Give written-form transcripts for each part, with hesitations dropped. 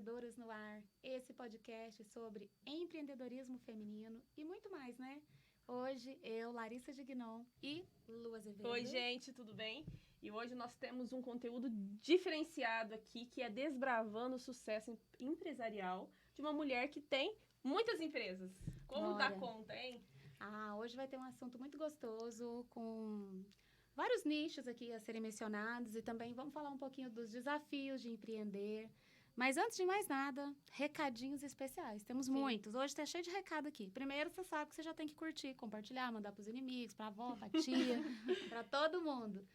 Empreendedoras no Ar, esse podcast sobre empreendedorismo feminino e muito mais, né? Hoje, eu, Larissa Gignon e Lu Azevedo. Oi, gente, tudo bem? E hoje nós temos um conteúdo diferenciado aqui, que é desbravando o sucesso empresarial de uma mulher que tem muitas empresas. Como dar conta, hein? Hoje vai ter um assunto muito gostoso, com vários nichos aqui a serem mencionados e também vamos falar um pouquinho dos desafios de empreender. Mas antes de mais nada, recadinhos especiais. Temos muitos. Hoje tá cheio de recado aqui. Primeiro, você sabe que você já tem que curtir, compartilhar, mandar pros inimigos, pra avó, pra tia, pra todo mundo.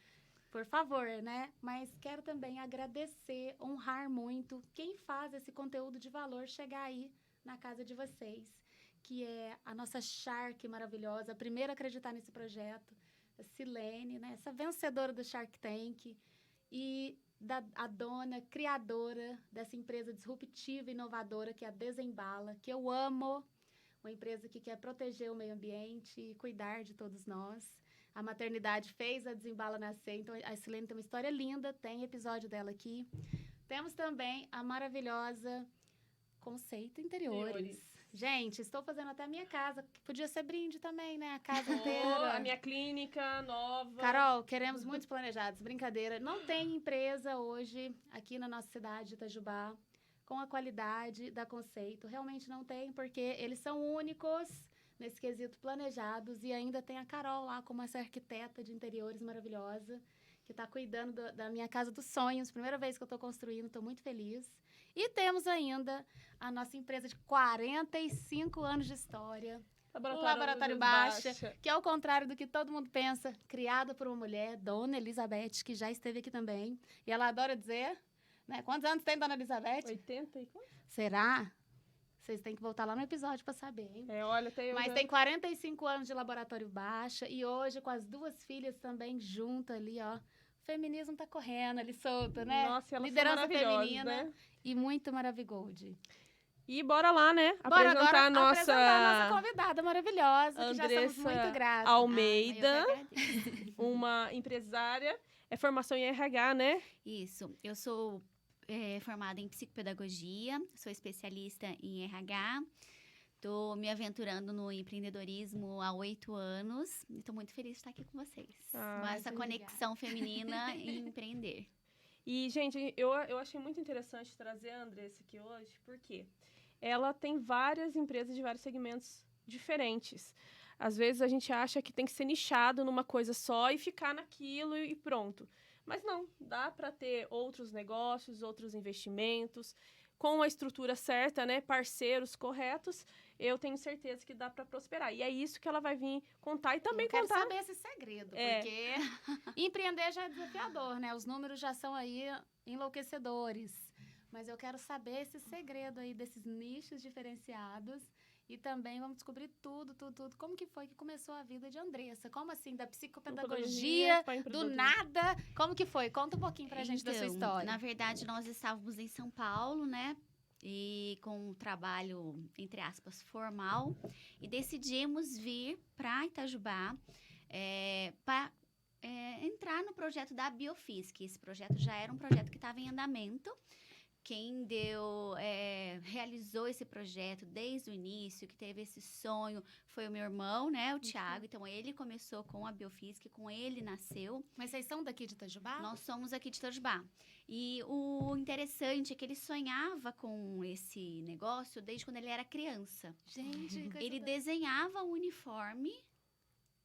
Por favor, né? Mas quero também agradecer, honrar muito quem faz esse conteúdo de valor chegar aí na casa de vocês, que é a nossa Shark maravilhosa, a primeira a acreditar nesse projeto, a Silene, né? Essa vencedora do Shark Tank e a dona, criadora dessa empresa disruptiva e inovadora que é a Desembala, que eu amo, uma empresa que quer proteger o meio ambiente e cuidar de todos nós. A maternidade fez a Desembala nascer, então a Silene tem uma história linda, tem episódio dela aqui. Temos também a maravilhosa Conceito Interiores. Gente, estou fazendo até a minha casa, que podia ser brinde também, né? A casa inteira. A minha clínica nova. Carol, queremos muitos planejados. Brincadeira. Não tem empresa hoje aqui na nossa cidade de Itajubá com a qualidade da Conceito. Realmente não tem, porque eles são únicos nesse quesito planejados e ainda tem a Carol lá como essa arquiteta de interiores maravilhosa que está cuidando da minha casa dos sonhos. Primeira vez que eu estou construindo, estou muito feliz. E temos ainda a nossa empresa de 45 anos de história, o Laboratório Baixa, que ao contrário do que todo mundo pensa, criada por uma mulher, Dona Elizabeth, que já esteve aqui também. E ela adora dizer, né? Quantos anos tem Dona Elizabeth? 80 e quanto? Será? Vocês têm que voltar lá no episódio para saber, hein? Olha, tem 45 anos de Laboratório Baixa e hoje com as duas filhas também junto ali, ó. O feminismo tá correndo ali solto, né? Nossa, elas liderança são feminina, né? E muito Maravigold. E bora lá, né? Bora apresentar a nossa convidada maravilhosa, Andressa que já somos muito gratas. Almeida, uma empresária, é formação em RH, né? Isso, eu sou formada em psicopedagogia, sou especialista em RH, estou me aventurando no empreendedorismo há 8 anos e estou muito feliz de estar aqui com vocês. Com essa conexão feminina em empreender. E, gente, eu achei muito interessante trazer a Andressa aqui hoje, porque ela tem várias empresas de vários segmentos diferentes. Às vezes a gente acha que tem que ser nichado numa coisa só e ficar naquilo e pronto. Mas não, dá para ter outros negócios, outros investimentos, com a estrutura certa, né, parceiros corretos, eu tenho certeza que dá para prosperar. E é isso que ela vai vir contar e também contar. Eu quero saber esse segredo, porque empreender já é desafiador, né? Os números já são aí enlouquecedores. Mas eu quero saber esse segredo aí desses nichos diferenciados. E também vamos descobrir tudo. Como que foi que começou a vida de Andressa? Como assim? Da psicopedagogia, do nada? Como que foi? Conta um pouquinho pra gente da sua história. Na verdade, nós estávamos em São Paulo, né? E com um trabalho, entre aspas, formal. E decidimos vir para Itajubá para entrar no projeto da Biofisc. Esse projeto já era um projeto que estava em andamento. Quem realizou esse projeto desde o início, que teve esse sonho, foi o meu irmão, né, o Thiago. Então, ele começou com a Biofisc, com ele nasceu. Mas vocês são daqui de Itajubá? Nós somos aqui de Itajubá. E o interessante é que ele sonhava com esse negócio desde quando ele era criança. Gente, ele desenhava o uniforme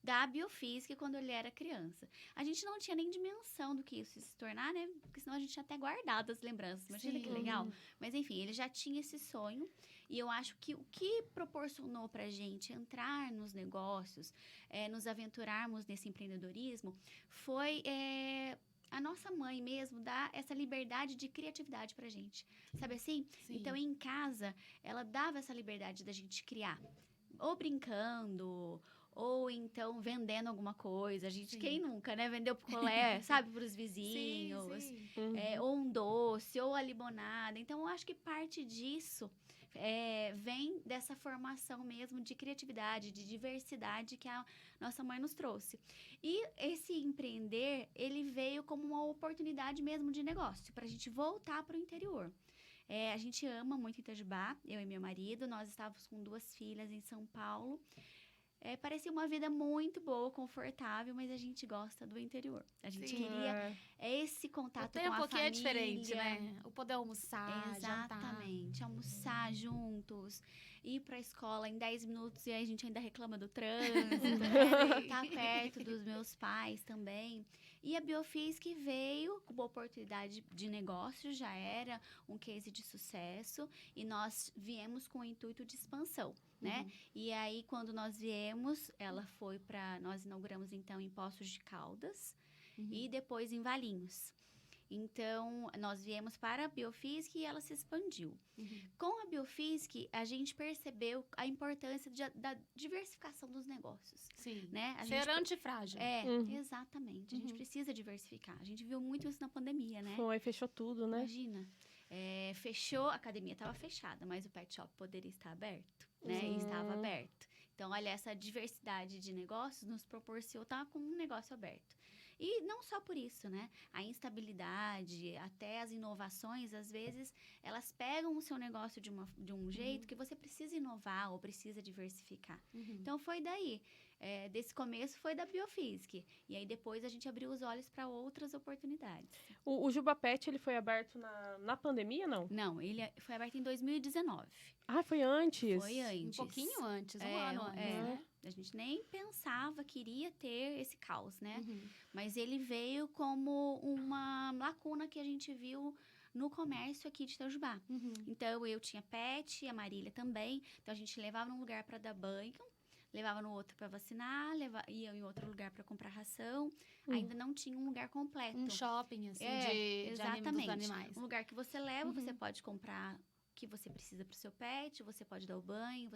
da Biofisc quando ele era criança. A gente não tinha nem dimensão do que isso ia se tornar, né? Porque senão a gente tinha até guardado as lembranças. Imagina que legal. Mas, enfim, ele já tinha esse sonho. E eu acho que o que proporcionou pra gente entrar nos negócios, nos aventurarmos nesse empreendedorismo, foi a nossa mãe mesmo dar essa liberdade de criatividade pra gente. Sabe assim? Sim. Então, em casa, ela dava essa liberdade da gente criar. Ou brincando, ou então vendendo alguma coisa. A gente, quem nunca, né? Vendeu picolé, sabe? Para os vizinhos. Sim. Ou um doce, ou a limonada. Então, eu acho que parte disso vem dessa formação mesmo de criatividade, de diversidade que a nossa mãe nos trouxe. E esse empreender, ele veio como uma oportunidade mesmo de negócio, para a gente voltar para o interior. A gente ama muito Itajubá, eu e meu marido. Nós estávamos com 2 filhas em São Paulo. Parecia uma vida muito boa, confortável, mas a gente gosta do interior. A gente Sim. queria esse contato com a tempo que família. é diferente, né? O poder almoçar, jantar. Exatamente. Almoçar juntos, ir para a escola em 10 minutos e aí a gente ainda reclama do trânsito, né? Tá perto dos meus pais também. E a Biofisc veio com uma oportunidade de negócio, já era um case de sucesso, e nós viemos com o intuito de expansão, né? E aí, quando nós viemos, nós inauguramos então em Poços de Caldas e depois em Valinhos. Então, nós viemos para a Biofisc e ela se expandiu. Com a Biofisc, a gente percebeu a importância da diversificação dos negócios. Sim. Né? Ser antifrágil. Exatamente. A gente precisa diversificar. A gente viu muito isso na pandemia, né? Fechou tudo, né? Imagina. Fechou, a academia estava fechada, mas o pet shop poderia estar aberto, né? E estava aberto. Então, olha, essa diversidade de negócios nos proporcionou estar com um negócio aberto. E não só por isso, né? A instabilidade, até as inovações, às vezes, elas pegam o seu negócio de um jeito que você precisa inovar ou precisa diversificar. Então, foi daí. Desse começo foi da Biofisc. E aí, depois, a gente abriu os olhos para outras oportunidades. O Juba Pet, ele foi aberto na pandemia, não? Não, ele foi aberto em 2019. Ah, foi antes? Foi antes. Um pouquinho antes, um ano antes, né? A gente nem pensava que iria ter esse caos, né? Mas ele veio como uma lacuna que a gente viu no comércio aqui de Itajubá. Então, eu tinha pet, a Marília também. Então, a gente levava num lugar para dar banho, levava no outro para vacinar, ia em outro lugar para comprar ração. Ainda não tinha um lugar completo. Um shopping, assim, exatamente. dos animais. Um lugar que você leva, você pode comprar o que você precisa para o seu pet, você pode dar o banho,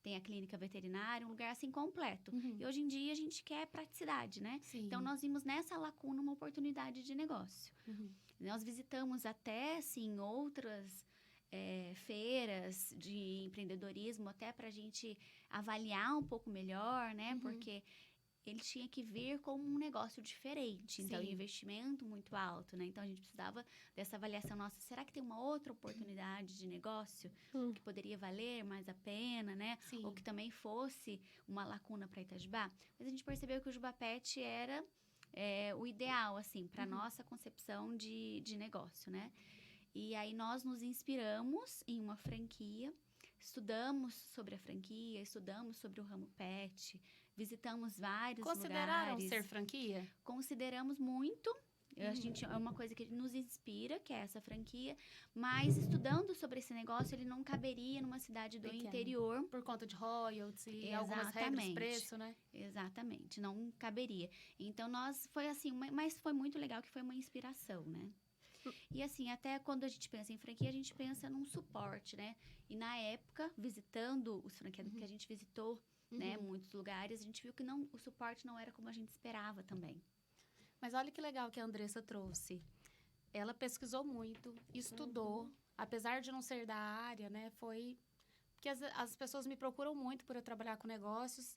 tem a clínica veterinária, um lugar assim completo. E hoje em dia a gente quer praticidade, né? Sim. Então, nós vimos nessa lacuna uma oportunidade de negócio. Nós visitamos até, assim, outras feiras de empreendedorismo, até para a gente avaliar um pouco melhor, né? Porque ele tinha que vir como um negócio diferente. Então, Sim. investimento muito alto, né? Então, a gente precisava dessa avaliação nossa. Será que tem uma outra oportunidade de negócio que poderia valer mais a pena, né? Sim. Ou que também fosse uma lacuna para Itajubá? Mas a gente percebeu que o Juba Pet era o ideal, assim, para nossa concepção de negócio, né? E aí, nós nos inspiramos em uma franquia, estudamos sobre a franquia, estudamos sobre o ramo pet, visitamos vários Consideraram lugares. ser franquia? Consideramos muito. A gente, é uma coisa que nos inspira, que é essa franquia. Mas, estudando sobre esse negócio, ele não caberia numa cidade do Pequena. interior. Por conta de royalties e algumas regras de preço, né? Exatamente, não caberia. Então, foi assim, mas foi muito legal que foi uma inspiração, né? E assim, até quando a gente pensa em franquia, a gente pensa num suporte, né? E na época, visitando os franqueados que a gente visitou, né, muitos lugares, a gente viu que o suporte não era como a gente esperava também. Mas olha que legal que a Andressa trouxe. Ela pesquisou muito, estudou, apesar de não ser da área, né? Foi porque as pessoas me procuram muito por eu trabalhar com negócios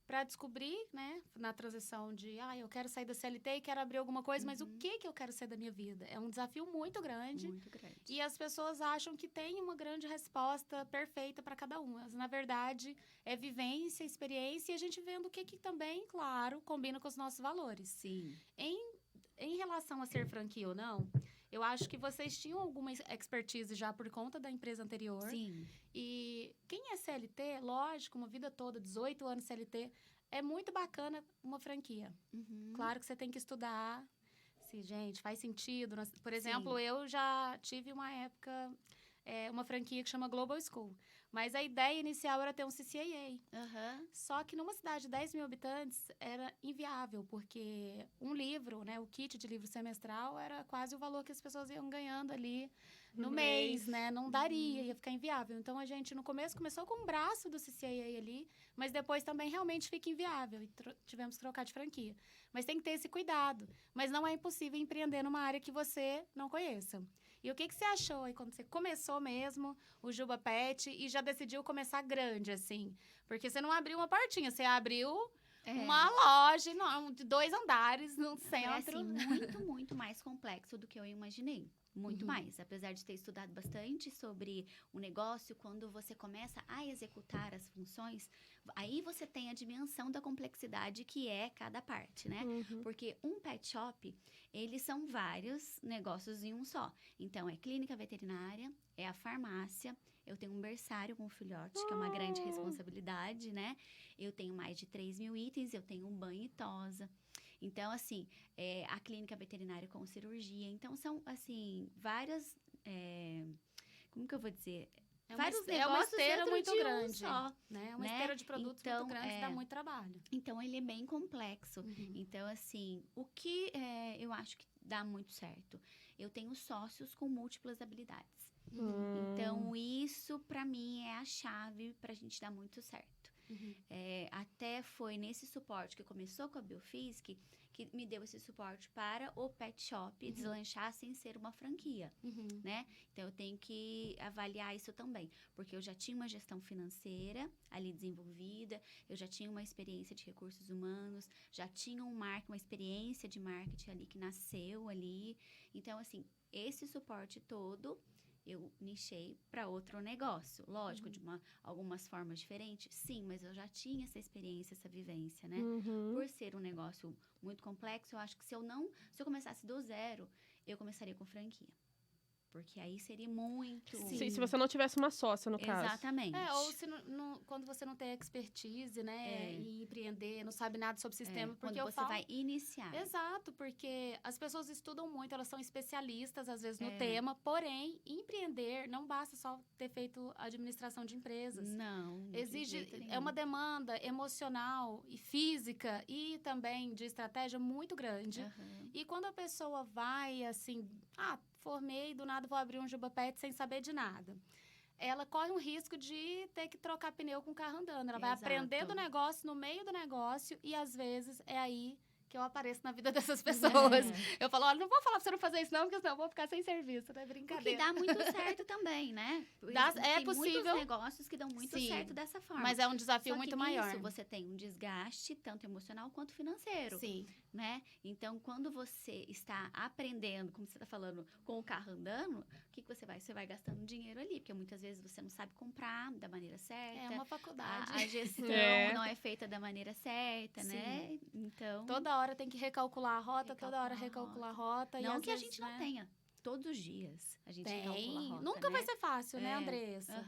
para descobrir, né, na transição de, eu quero sair da CLT e quero abrir alguma coisa, mas o que eu quero ser da minha vida? É um desafio muito grande. Muito grande. E as pessoas acham que tem uma grande resposta perfeita para cada um. Mas, na verdade, é vivência, experiência e a gente vendo o que também, claro, combina com os nossos valores. Sim. Em relação a ser franquia ou não, eu acho que vocês tinham alguma expertise já por conta da empresa anterior. Sim. E quem é CLT, lógico, uma vida toda, 18 anos CLT, é muito bacana uma franquia. Claro que você tem que estudar. Se, gente, faz sentido. Por exemplo, eu já tive uma época, uma franquia que chama Global School. Mas a ideia inicial era ter um CCAA. Só que numa cidade de 10 mil habitantes era inviável, porque um livro, né, o kit de livro semestral, era quase o valor que as pessoas iam ganhando ali no mês, né? Não daria, ia ficar inviável. Então, a gente, no começo, começou com um braço do CCAA ali, mas depois também realmente fica inviável e tivemos que trocar de franquia. Mas tem que ter esse cuidado. Mas não é impossível empreender numa área que você não conheça. E o que você achou aí quando você começou mesmo o Juba Pet e já decidiu começar grande, assim? Porque você não abriu uma portinha, você abriu uma loja de 2 andares no centro. Foi, assim, muito, muito mais complexo do que eu imaginei. Muito mais. Apesar de ter estudado bastante sobre o negócio, quando você começa a executar as funções, aí você tem a dimensão da complexidade que é cada parte, né? Porque um pet shop, eles são vários negócios em um só. Então, é clínica veterinária, é a farmácia, eu tenho um berçário com filhote, que é uma grande responsabilidade, né? Eu tenho mais de 3.000 itens, eu tenho um banho e tosa. Então, assim, a clínica veterinária com cirurgia. Então, são, assim, várias... como que eu vou dizer? Vários negócios uma esteira dentro muito de grande, um só. né? Uma né? esteira de produtos Então, muito grande, dá muito trabalho. Então, ele é bem complexo. Uhum. Então, assim, o que eu acho que dá muito certo? Eu tenho sócios com múltiplas habilidades. Então, isso, para mim, é a chave para a gente dar muito certo. Uhum. Até foi nesse suporte que começou com a Biofísic que me deu esse suporte para o pet shop deslanchar sem ser uma franquia, né? Então, eu tenho que avaliar isso também, porque eu já tinha uma gestão financeira ali desenvolvida, eu já tinha uma experiência de recursos humanos, já tinha uma experiência de marketing ali que nasceu ali. Então, assim, esse suporte todo eu nichei para outro negócio. Lógico, de algumas formas diferentes, sim, mas eu já tinha essa experiência, essa vivência, né? Por ser um negócio muito complexo, eu acho que se eu começasse do zero, eu começaria com franquia. Porque aí seria muito... Se você não tivesse uma sócia, no caso. Exatamente. Ou se quando você não tem expertise, né? E empreender, não sabe nada sobre o sistema. Porque quando você vai iniciar. Exato, porque as pessoas estudam muito, elas são especialistas, às vezes, no tema. Porém, empreender não basta só ter feito administração de empresas. Não. Exige, é uma demanda emocional e física e também de estratégia muito grande. E quando a pessoa vai, assim, formei, do nada vou abrir um Juba Pet sem saber de nada. Ela corre um risco de ter que trocar pneu com o carro andando. Ela vai aprender do negócio, no meio do negócio, e às vezes é aí que eu apareço na vida dessas pessoas. Eu falo, olha, não vou falar pra você não fazer isso não, porque senão eu vou ficar sem serviço, não é brincadeira. O que dá muito certo também, né? É possível. Tem muitos negócios que dão muito certo dessa forma. Mas é um desafio muito maior. Isso você tem um desgaste, tanto emocional quanto financeiro. Sim. Né? Então, quando você está aprendendo, como você está falando, com o carro andando, o que você vai? Você vai gastando dinheiro ali, porque muitas vezes você não sabe comprar da maneira certa. É uma faculdade. A gestão não é feita da maneira certa, né? Então... Toda hora tem que recalcular a rota, toda hora recalcular a rota. Não e que a gente não tenha. Todos os dias a gente recalcula a rota, Nunca vai ser fácil, né, Andressa?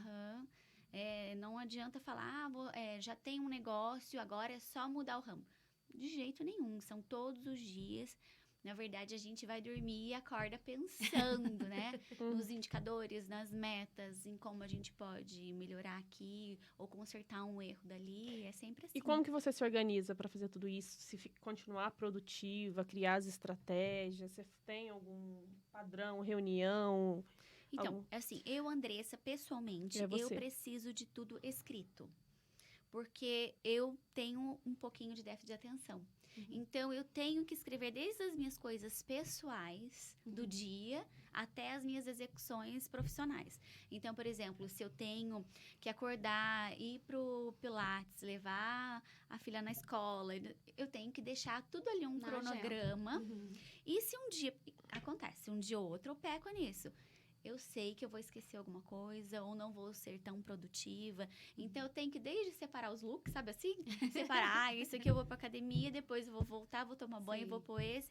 Não adianta falar, já tem um negócio, agora é só mudar o ramo. De jeito nenhum, são todos os dias. Na verdade, a gente vai dormir e acorda pensando, né? Nos indicadores, nas metas, em como a gente pode melhorar aqui ou consertar um erro dali. É sempre assim. E como que você se organiza para fazer tudo isso? Se continuar produtiva, criar as estratégias? Você tem algum padrão, reunião? Então, assim, eu, Andressa, pessoalmente, eu preciso de tudo escrito. Porque eu tenho um pouquinho de déficit de atenção. Então, eu tenho que escrever desde as minhas coisas pessoais do dia até as minhas execuções profissionais. Então, por exemplo, se eu tenho que acordar, ir pro Pilates, levar a filha na escola, eu tenho que deixar tudo ali um cronograma. E se um dia... Acontece, um dia ou outro eu peco nisso. Eu sei que eu vou esquecer alguma coisa ou não vou ser tão produtiva. Então, eu tenho que desde separar os looks, sabe assim? Separar, isso aqui eu vou pra academia, depois eu vou voltar, vou tomar banho, vou pôr esse.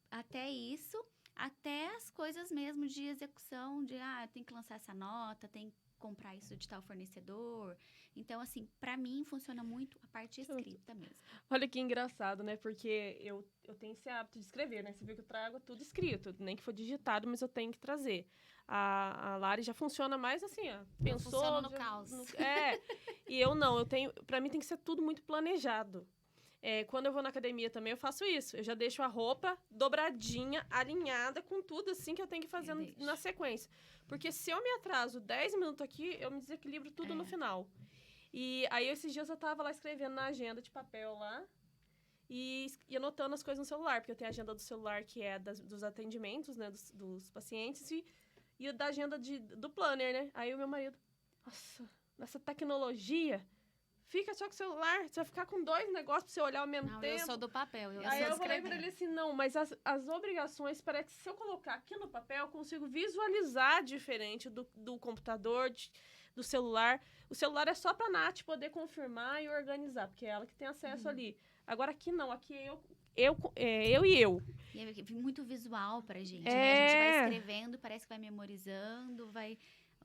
Até isso, até as coisas mesmo de execução, de, tem que lançar essa nota, tem que comprar isso de tal fornecedor. Então, assim, pra mim, funciona muito a parte escrita mesmo. Olha que engraçado, né? Porque eu tenho esse hábito de escrever, né? Você viu que eu trago tudo escrito, nem que for digitado, mas eu tenho que trazer. A Lari já funciona mais assim, ó. Pensou... Funciona no caos. E eu não, pra mim tem que ser tudo muito planejado. Quando eu vou na academia também, eu faço isso. Eu já deixo a roupa dobradinha, alinhada com tudo, assim, que eu tenho que fazer na sequência. Porque se eu me atraso 10 minutos aqui, eu me desequilibro tudo no final. E aí, esses dias eu tava lá escrevendo na agenda de papel lá e anotando as coisas no celular, porque eu tenho a agenda do celular que é dos atendimentos, né, dos pacientes e da agenda do planner, né? Aí o meu marido, nossa, nessa tecnologia, fica só com o celular, você vai ficar com 2 negócios pra você olhar ao mesmo Não, tempo. eu sou do papel. Aí sou eu falei pra escrevendo. ele assim, não, mas as obrigações, parece que se eu colocar aqui no papel, eu consigo visualizar diferente do computador, do celular. O celular é só pra Nath poder confirmar e organizar, porque é ela que tem acesso ali. Agora aqui não, aqui eu e eu. E é muito visual pra gente, né? É. A gente vai escrevendo, parece que vai memorizando, vai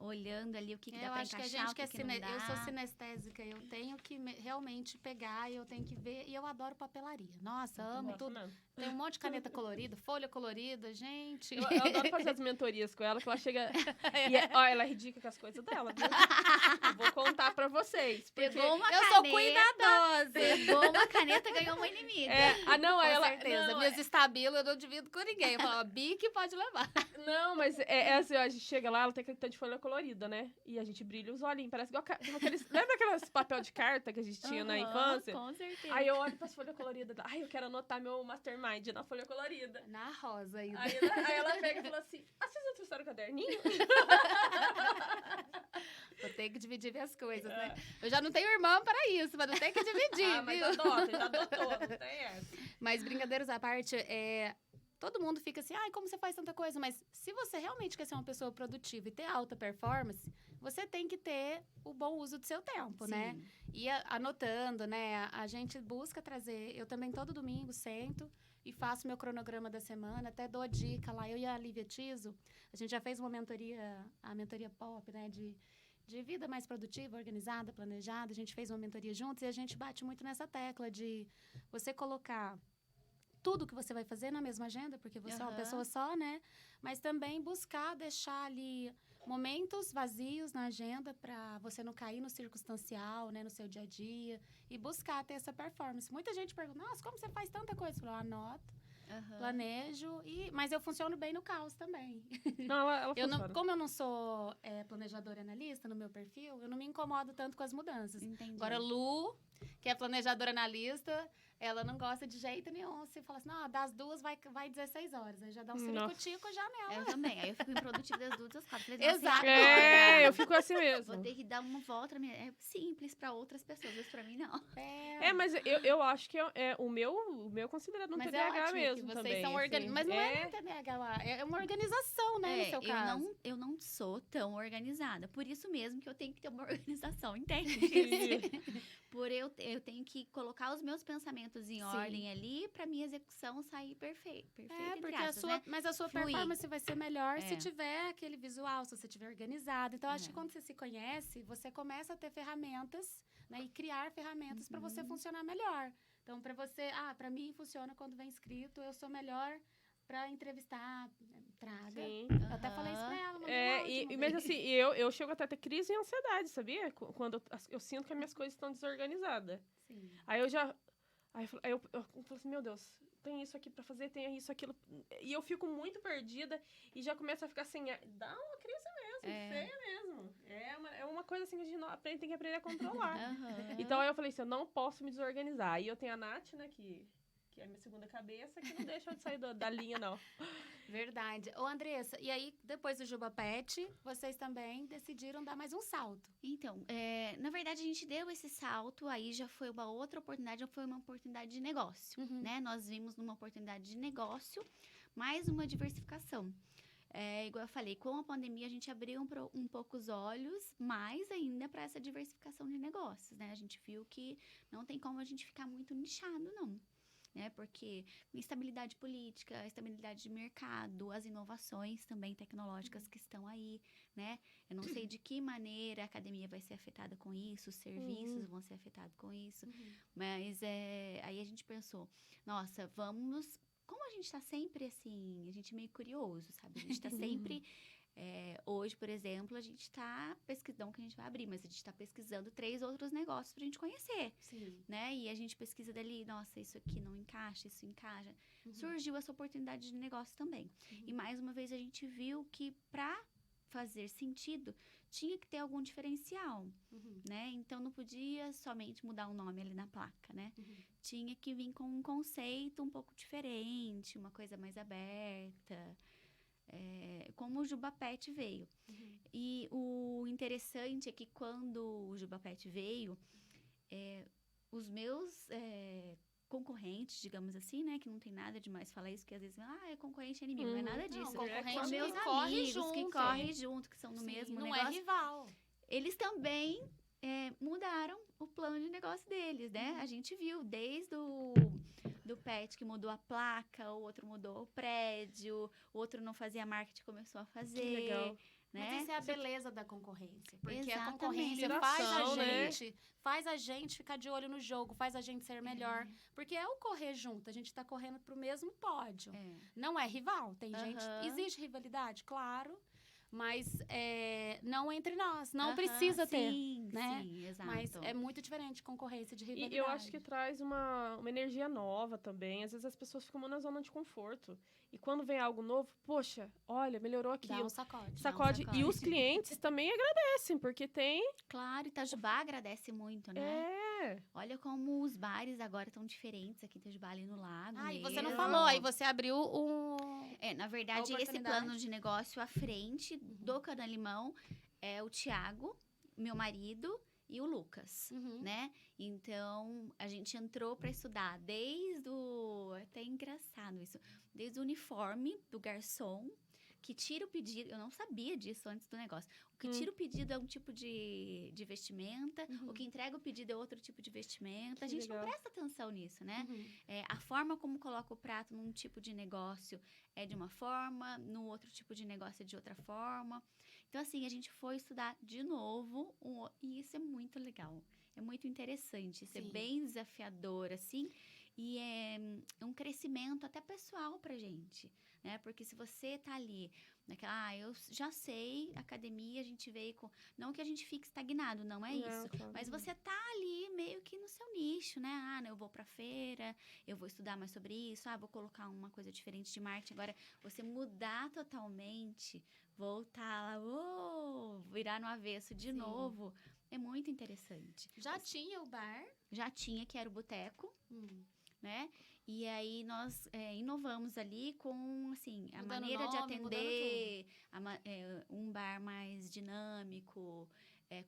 olhando ali o que dá Eu pra acho que a encaixar, gente que é o que não dá. eu sou sinestésica, eu tenho que realmente pegar, eu tenho que ver, e eu adoro papelaria. Nossa, amo Gosto tudo. mesmo. Tem um monte de caneta colorida, folha colorida, gente. Eu adoro fazer as mentorias com ela, que ela chega... ó, ela é ridícula com as coisas dela, viu? Eu vou contar pra vocês. Porque Pegou uma Eu caneta, sou cuidadosa. pegou uma caneta, ganhou uma inimiga. não, Com ela... certeza. Não, Meus estabilos eu não divido com ninguém. Eu falo, Bic pode levar. não, mas é assim, ó, a gente chega lá, ela tem aquele tanto de folha colorida, né? E a gente brilha os olhinhos, parece igual lembra aqueles papel de carta que a gente tinha na Aham, infância? Com certeza. Aí eu olho pras folhas coloridas, ai, eu quero anotar meu mastermind na folha colorida. Na rosa ainda. Aí ela pega e fala assim, vocês não trouxeram o caderninho? Eu tenho que dividir minhas coisas, né? Eu já não tenho irmã para isso, mas não tem que dividir, Mas viu? adota, já adotou, não tem essa. Mas brincadeiras à parte, todo mundo fica assim, ai, como você faz tanta coisa? Mas se você realmente quer ser uma pessoa produtiva e ter alta performance, você tem que ter o bom uso do seu tempo, né? Sim. E anotando, né? A gente busca trazer. Eu também todo domingo sento e faço meu cronograma da semana, até dou a dica lá. Eu e a Lívia Tiso, a gente já fez uma mentoria, a mentoria pop, né? De vida mais produtiva, organizada, planejada. A gente fez uma mentoria juntos e a gente bate muito nessa tecla de você colocar tudo que você vai fazer na mesma agenda, porque você é uma Aham. pessoa só, né? Mas também buscar deixar ali momentos vazios na agenda para você não cair no circunstancial, né, no seu dia a dia, e buscar ter essa performance. Muita gente pergunta, nossa, como você faz tanta coisa? Eu falo, anoto, Aham. planejo, mas eu funciono bem no caos também. Não, ela Eu não, funciona. como eu não sou planejadora e analista no meu perfil, eu não me incomodo tanto com as mudanças. Entendi. Agora, Lu, que é planejadora analista, ela não gosta de jeito nenhum. Você fala assim, não, das 2 vai 16 horas. Aí já dá um Nossa. ciricutico já nela. Eu também. Aí eu fico improdutiva das 2 às 4. Falei, nossa, Exato. e agora? Eu fico assim mesmo. Vou ter que dar uma volta. É simples pra outras pessoas, mas pra mim não. Mas eu acho que o meu é considerado um Mas TDAH é ótimo mesmo que vocês também. são assim. Mas não é um TDAH, é uma organização, né, no seu caso. Eu não sou tão organizada. Por isso mesmo que eu tenho que ter uma organização, entende? Entendi. Eu tenho que colocar os meus pensamentos em ordem ali pra minha execução sair perfeita. Porque né? mas a sua Fluir. performance vai ser melhor se É. tiver aquele visual, se você tiver organizado. Então, acho que É. quando você se conhece, você começa a ter ferramentas, né? E criar ferramentas para você funcionar melhor. Então, para você... para mim, funciona quando vem escrito. Eu sou melhor para entrevistar, traga. Sim. Eu até falei isso pra ela. mandei um É, áudio uma mas vez. assim, eu chego até a ter crise e ansiedade, sabia? Quando eu sinto que as minhas coisas estão desorganizadas. Sim. Aí eu já... Aí eu falo assim, meu Deus, tem isso aqui pra fazer, tem isso, aquilo. E eu fico muito perdida e já começo a ficar assim, dá uma crise mesmo, feia mesmo. É uma coisa assim que a gente tem que aprender a controlar. Aham. Então aí eu falei assim, eu não posso me desorganizar. Aí eu tenho a Nath, né, que é a minha segunda cabeça, que não deixa eu de sair da linha, não. Verdade. Ô, Andressa, e aí, depois do Juba Pet, vocês também decidiram dar mais um salto. Então, na verdade, a gente deu esse salto, aí já foi uma outra oportunidade, já foi uma oportunidade de negócio, né? Nós vimos numa oportunidade de negócio, mais uma diversificação. Igual eu falei, com a pandemia a gente abriu um pouco os olhos, mais ainda para essa diversificação de negócios, né? A gente viu que não tem como a gente ficar muito nichado, não. Né? Porque instabilidade política, estabilidade de mercado, as inovações também tecnológicas que estão aí, né? Eu não sei de que maneira a academia vai ser afetada com isso, os serviços vão ser afetados com isso, mas aí a gente pensou, nossa, vamos... Como a gente está sempre assim, a gente é meio curioso, sabe? A gente está sempre... hoje, por exemplo, a gente está pesquisando, não que a gente vai abrir, mas a gente está pesquisando 3 outros negócios para a gente conhecer, Sim. né? E a gente pesquisa dali, nossa, isso aqui não encaixa, isso encaixa. Surgiu essa oportunidade de negócio também. E mais uma vez a gente viu que para fazer sentido, tinha que ter algum diferencial, né? Então não podia somente mudar o nome ali na placa, né? Tinha que vir com um conceito um pouco diferente, uma coisa mais aberta. Como o Juba Pet veio. E o interessante é que quando o Juba Pet veio, os meus concorrentes, digamos assim, né? Que não tem nada de mais falar isso, que às vezes, é concorrente, é inimigo. Não é nada disso. concorrente São meus que corre amigos que junto. correm junto, que são no Sim, mesmo não negócio. é rival. Eles também mudaram o plano de negócio deles, né? A gente viu desde do pet que mudou a placa, o outro mudou o prédio, o outro não fazia marketing, começou a fazer. Que legal. Né? Mas isso é a beleza da concorrência. Porque a Exatamente. concorrência Interação, né? faz a gente ficar de olho no jogo, faz a gente ser melhor. Porque é o correr junto, a gente tá correndo pro mesmo pódio. Não é rival, tem gente... Existe rivalidade, claro, mas não entre nós, não precisa ter, né? Sim, exato. Mas é muito diferente concorrência de rivalidade. E eu acho que traz uma energia nova também. Às vezes as pessoas ficam na zona de conforto. E quando vem algo novo, poxa, olha, melhorou aqui. Dá um sacode. Sacode. E os clientes também agradecem, porque tem... Claro, Itajubá agradece muito, né? Olha como os bares agora estão diferentes aqui em Itajubá, ali no lago. E você não falou, aí você abriu um... na verdade, esse plano de negócio à frente do Cana Limão é o Thiago, meu marido, e o Lucas, né? Então, a gente entrou para estudar desde o... Até engraçado isso. Desde o uniforme do garçom, que tira o pedido... Eu não sabia disso antes do negócio. O que tira o pedido é um tipo de vestimenta. O que entrega o pedido é outro tipo de vestimenta. A gente não presta atenção nisso, né? A forma como coloca o prato num tipo de negócio é de uma forma, no outro tipo de negócio é de outra forma. Então, assim, a gente foi estudar de novo, e isso é muito legal. É muito interessante, isso é bem desafiador, assim, e é um crescimento até pessoal pra gente, né? Porque se você tá ali, naquela, eu já sei, academia, a gente veio com... Não que a gente fique estagnado, não é isso. Claro. Mas você tá ali meio que no seu nicho, né? Eu vou pra feira, eu vou estudar mais sobre isso, vou colocar uma coisa diferente de marketing. Agora, você mudar totalmente, voltar lá, virar no avesso de novo, é muito interessante. Já tinha o bar? Já tinha, que era o boteco, né? E aí nós inovamos ali com, assim, a maneira de atender, um bar mais dinâmico,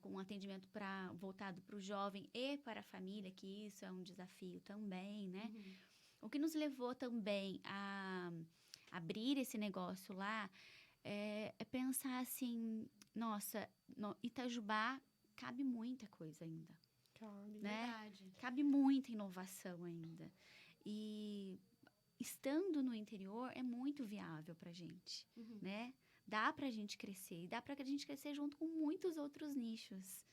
com um atendimento voltado para o jovem e para a família, que isso é um desafio também, né? O que nos levou também a abrir esse negócio lá é pensar assim, nossa, no Itajubá cabe muita coisa ainda. Né? Verdade. Cabe muita inovação ainda. E estando no interior é muito viável pra gente, né? Dá pra gente crescer. E dá pra gente crescer junto com muitos outros nichos.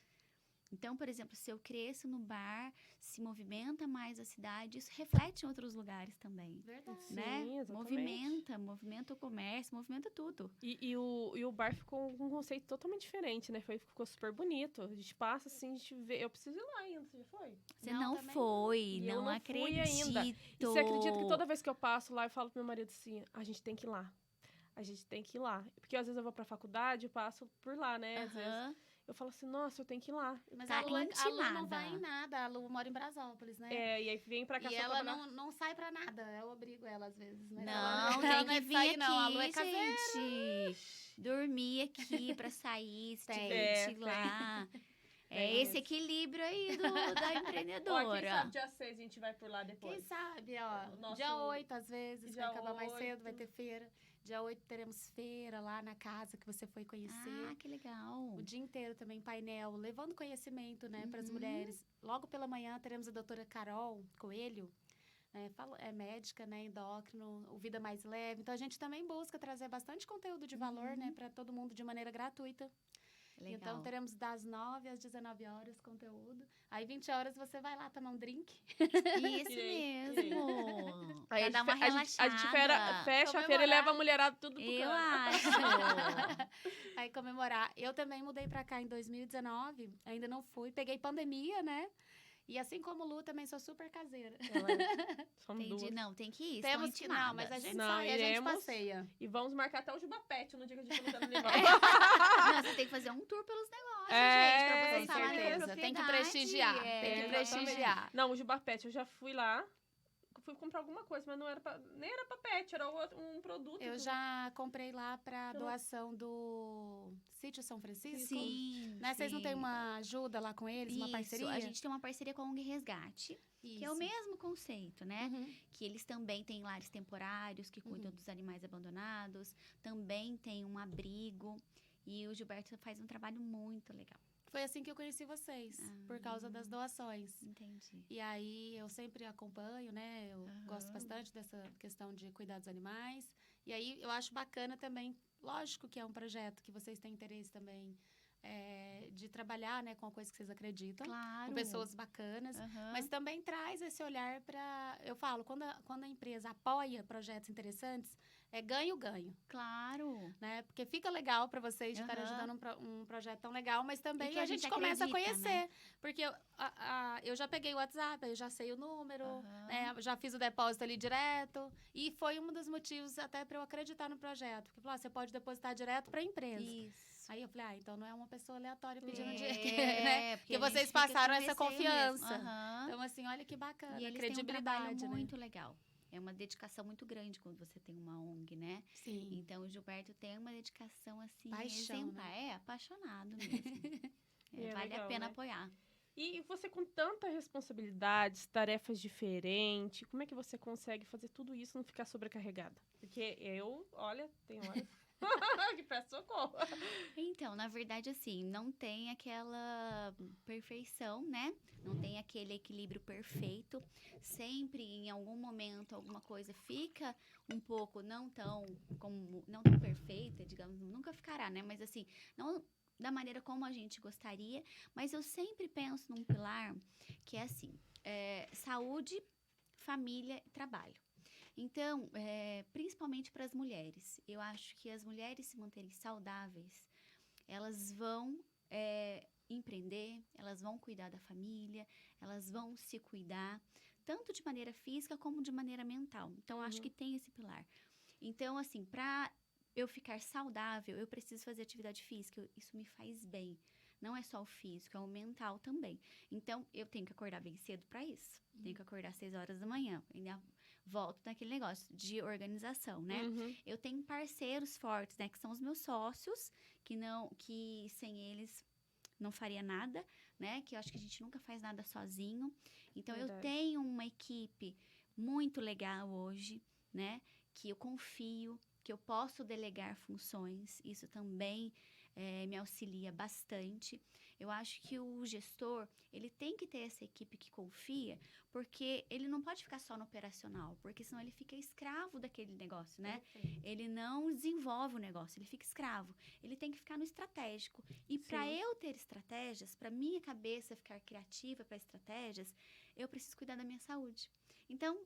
Então, por exemplo, se eu cresço no bar, se movimenta mais a cidade, isso reflete em outros lugares também. Verdade. Né? Sim, exatamente. Movimenta o comércio, movimenta tudo. E o bar ficou com um conceito totalmente diferente, né? Ficou super bonito. A gente passa assim, a gente vê. Eu preciso ir lá ainda, você já foi? Você não foi, não acredito. Fui ainda. E você acredita que toda vez que eu passo lá, eu falo pro meu marido assim, a gente tem que ir lá. A gente tem que ir lá. Porque às vezes eu vou pra faculdade, eu passo por lá, né? Às vezes eu falo assim, nossa, eu tenho que ir lá. Mas tá a Lu não vai em nada, a Lu mora em Brasópolis, né? E aí vem pra cá e só ela pra não sai pra nada, eu obrigo ela às vezes. Mas não, ela tem que vir sair, aqui, não. A Lu é gente. Dormir aqui pra sair, se divertir lá. Esse equilíbrio aí da empreendedora. Ó, quem sabe dia 6 a gente vai por lá depois. Quem sabe, ó. Dia 8, às vezes, vai acabar mais cedo, vai ter feira. Dia 8 teremos feira lá na casa que você foi conhecer. Ah, que legal. O dia inteiro também, painel, levando conhecimento, né, para as mulheres. Logo pela manhã teremos a doutora Carol Coelho, é médica, né, endócrino, o Vida Mais Leve. Então, a gente também busca trazer bastante conteúdo de valor, né, para todo mundo de maneira gratuita. Legal. Então, teremos das 9 às 19 horas conteúdo. Aí, 20 horas, você vai lá tomar um drink. Isso mesmo. Aí dar uma relaxada. A gente fecha a feira e leva a mulherada tudo pro Eu canto. acho. Aí, comemorar. Eu também mudei pra cá em 2019. Ainda não fui. Peguei pandemia, né? E assim como o Lu, também sou super caseira. Somos duas. Entendi, não, tem que ir. Temos que não, mas a gente sai, a gente passeia. E vamos marcar até o Jubapete no dia que a gente for no levar. Não, você tem que fazer um tour pelos negócios, gente, pra vocês falarem da certeza. Tem que prestigiar, tem que prestigiar. Não, o Jubapete, eu já fui lá. fui comprar alguma coisa, mas não era nem era pra pet, era um produto. Eu já comprei lá para doação do Sítio São Francisco. Sim, Né? Vocês não têm sim. uma ajuda lá com eles, uma Isso, parceria? a gente tem uma parceria com a ONG Resgate, que é o Isso. mesmo conceito, né? Uhum. Que eles também têm lares temporários que cuidam dos animais abandonados, também tem um abrigo, e o Gilberto faz um trabalho muito legal. Foi assim que eu conheci vocês, por causa das doações. Entendi. E aí eu sempre acompanho, né? Eu gosto Aham. bastante dessa questão de cuidar dos animais. E aí eu acho bacana também, lógico que é um projeto que vocês têm interesse também de trabalhar, né, com a coisa que vocês acreditam, Claro. com pessoas bacanas, Aham. mas também traz esse olhar para, eu falo, quando a empresa apoia projetos interessantes, é ganho-ganho. Claro. Né? Porque fica legal para vocês de estarem Aham. ajudando um projeto tão legal, mas também que a a gente gente começa a acredita, conhecer. Porque eu já peguei o WhatsApp, eu já sei o número, Aham. né? Já fiz o depósito ali direto. E foi um dos motivos até para eu acreditar no projeto. Porque falou, você pode depositar direto para a empresa. Isso. Aí eu falei, então não é uma pessoa aleatória pedindo É, dinheiro, né? Porque a gente vocês fica passaram com essa receio confiança. mesmo. Aham. Então, assim, olha que bacana, E eles têm um trabalho credibilidade, né? muito legal. É uma dedicação muito grande quando você tem uma ONG, né? Sim. Então, o Gilberto tem uma dedicação, assim, Paixão, exemplar. né? É, apaixonado mesmo. É Vale legal, a pena né? apoiar. E você com tanta responsabilidades, tarefas diferentes, como é que você consegue fazer tudo isso e não ficar sobrecarregada? Porque olha, tem horas que peço socorro. Então, na verdade, assim, não tem aquela perfeição, né? Não tem aquele equilíbrio perfeito. Sempre, em algum momento, alguma coisa fica um pouco não tão perfeita, digamos, nunca ficará, né? Mas assim, não da maneira como a gente gostaria, mas eu sempre penso num pilar que é assim, saúde, família e trabalho. Então, principalmente para as mulheres, eu acho que as mulheres se manterem saudáveis, elas vão empreender, elas vão cuidar da família, elas vão se cuidar, tanto de maneira física como de maneira mental. Então, acho que tem esse pilar. Então, assim, para eu ficar saudável, eu preciso fazer atividade física, isso me faz bem. Não é só o físico, é o mental também. Então, eu tenho que acordar bem cedo para isso. Tenho que acordar às 6 horas da manhã. Ainda volto naquele negócio de organização, né? Uhum. Eu tenho parceiros fortes, né? Que são os meus sócios, que sem eles não faria nada, né? Que eu acho que a gente nunca faz nada sozinho. Então, Verdade. eu tenho uma equipe muito legal hoje, né? Que eu confio, que eu posso delegar funções. Isso também me auxilia bastante. Eu acho que o gestor, ele tem que ter essa equipe que confia, porque ele não pode ficar só no operacional, porque senão ele fica escravo daquele negócio, né? Perfeito. Ele não desenvolve o negócio, ele fica escravo. Ele tem que ficar no estratégico. E para eu ter estratégias, para minha cabeça ficar criativa para estratégias, eu preciso cuidar da minha saúde. Então,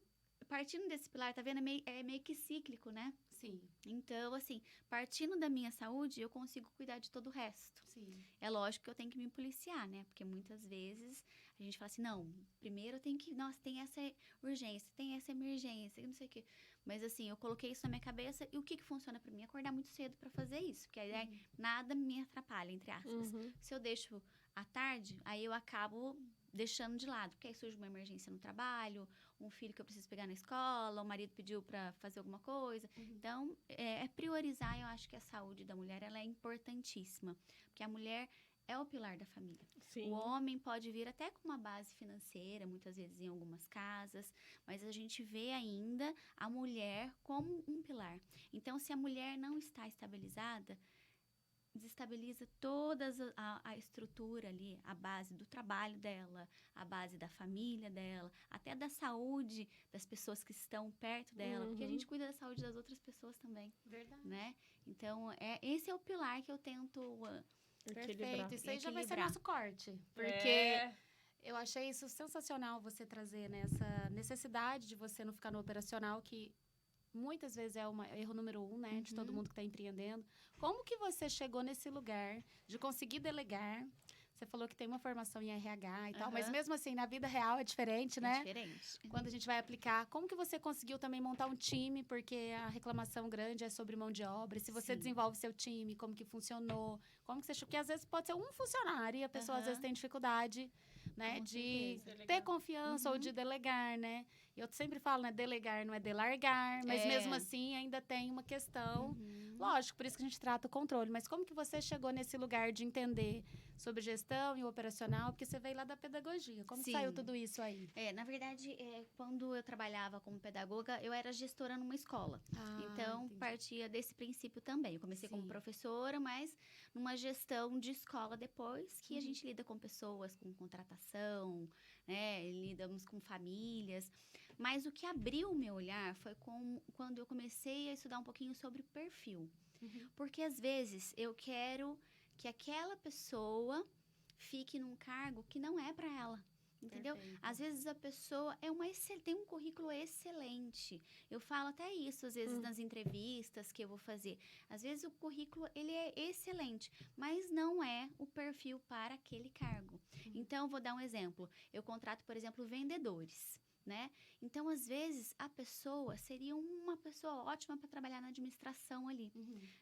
partindo desse pilar, tá vendo? É meio que cíclico, né? Sim, Então, assim, partindo da minha saúde, eu consigo cuidar de todo o resto. sim. É lógico que eu tenho que me policiar, né? Porque muitas vezes a gente fala assim, não, primeiro eu tenho que, nossa, tem essa urgência, tem essa emergência, não sei o quê. Mas assim, eu coloquei isso na minha cabeça e o que funciona pra mim? Acordar muito cedo pra fazer isso, porque aí nada me atrapalha, entre aspas. Uhum. Se eu deixo à tarde, aí eu acabo deixando de lado, porque aí surge uma emergência no trabalho, um filho que eu preciso pegar na escola, o marido pediu para fazer alguma coisa. Então, priorizar, eu acho que a saúde da mulher, ela é importantíssima, porque a mulher é o pilar da família. Sim. O homem pode vir até com uma base financeira, muitas vezes em algumas casas, mas a gente vê ainda a mulher como um pilar. Então, se a mulher não está estabilizada, desestabiliza toda a estrutura ali, a base do trabalho dela, a base da família dela, até da saúde das pessoas que estão perto dela, porque a gente cuida da saúde das outras pessoas também, Verdade. né? Então, esse é o pilar que eu tento Perfeito. Isso aí já vai ser equilibrar. nosso corte. Porque eu achei isso sensacional você trazer nessa necessidade de você não ficar no operacional, que muitas vezes é um erro número 1, né? De todo mundo que está empreendendo. Como que você chegou nesse lugar de conseguir delegar? Você falou que tem uma formação em RH e tal, mas mesmo assim, na vida real é diferente, né? É diferente. Quando a gente vai aplicar, como que você conseguiu também montar um time? Porque a reclamação grande é sobre mão de obra. E se você desenvolve seu time, como que funcionou? Como que você achou? Porque às vezes pode ser um funcionário e a pessoa às vezes tem dificuldade. né? Com De certeza. ter confiança ou de delegar, né? Eu sempre falo, né? Delegar não é delargar, mas mesmo assim ainda tem uma questão. Lógico, por isso que a gente trata o controle. Mas como que você chegou nesse lugar de entender sobre gestão e o operacional? Porque você veio lá da pedagogia. Como que saiu Sim. tudo isso aí? Na verdade, quando eu trabalhava como pedagoga, eu era gestora numa escola. Então, Entendi. partia desse princípio também. Eu comecei como Sim. professora, mas numa gestão de escola depois, que a gente lida com pessoas, com contratação, né? Lidamos com famílias. Mas o que abriu o meu olhar foi quando eu comecei a estudar um pouquinho sobre perfil. Porque, às vezes, eu quero que aquela pessoa fique num cargo que não é para ela. Entendeu? Perfeito. Às vezes a pessoa tem um currículo excelente. Eu falo até isso, às vezes, nas entrevistas que eu vou fazer. Às vezes o currículo, ele é excelente, mas não é o perfil para aquele cargo. Então, eu vou dar um exemplo. Eu contrato, por exemplo, vendedores, né? Então, às vezes, a pessoa seria uma pessoa ótima para trabalhar na administração ali.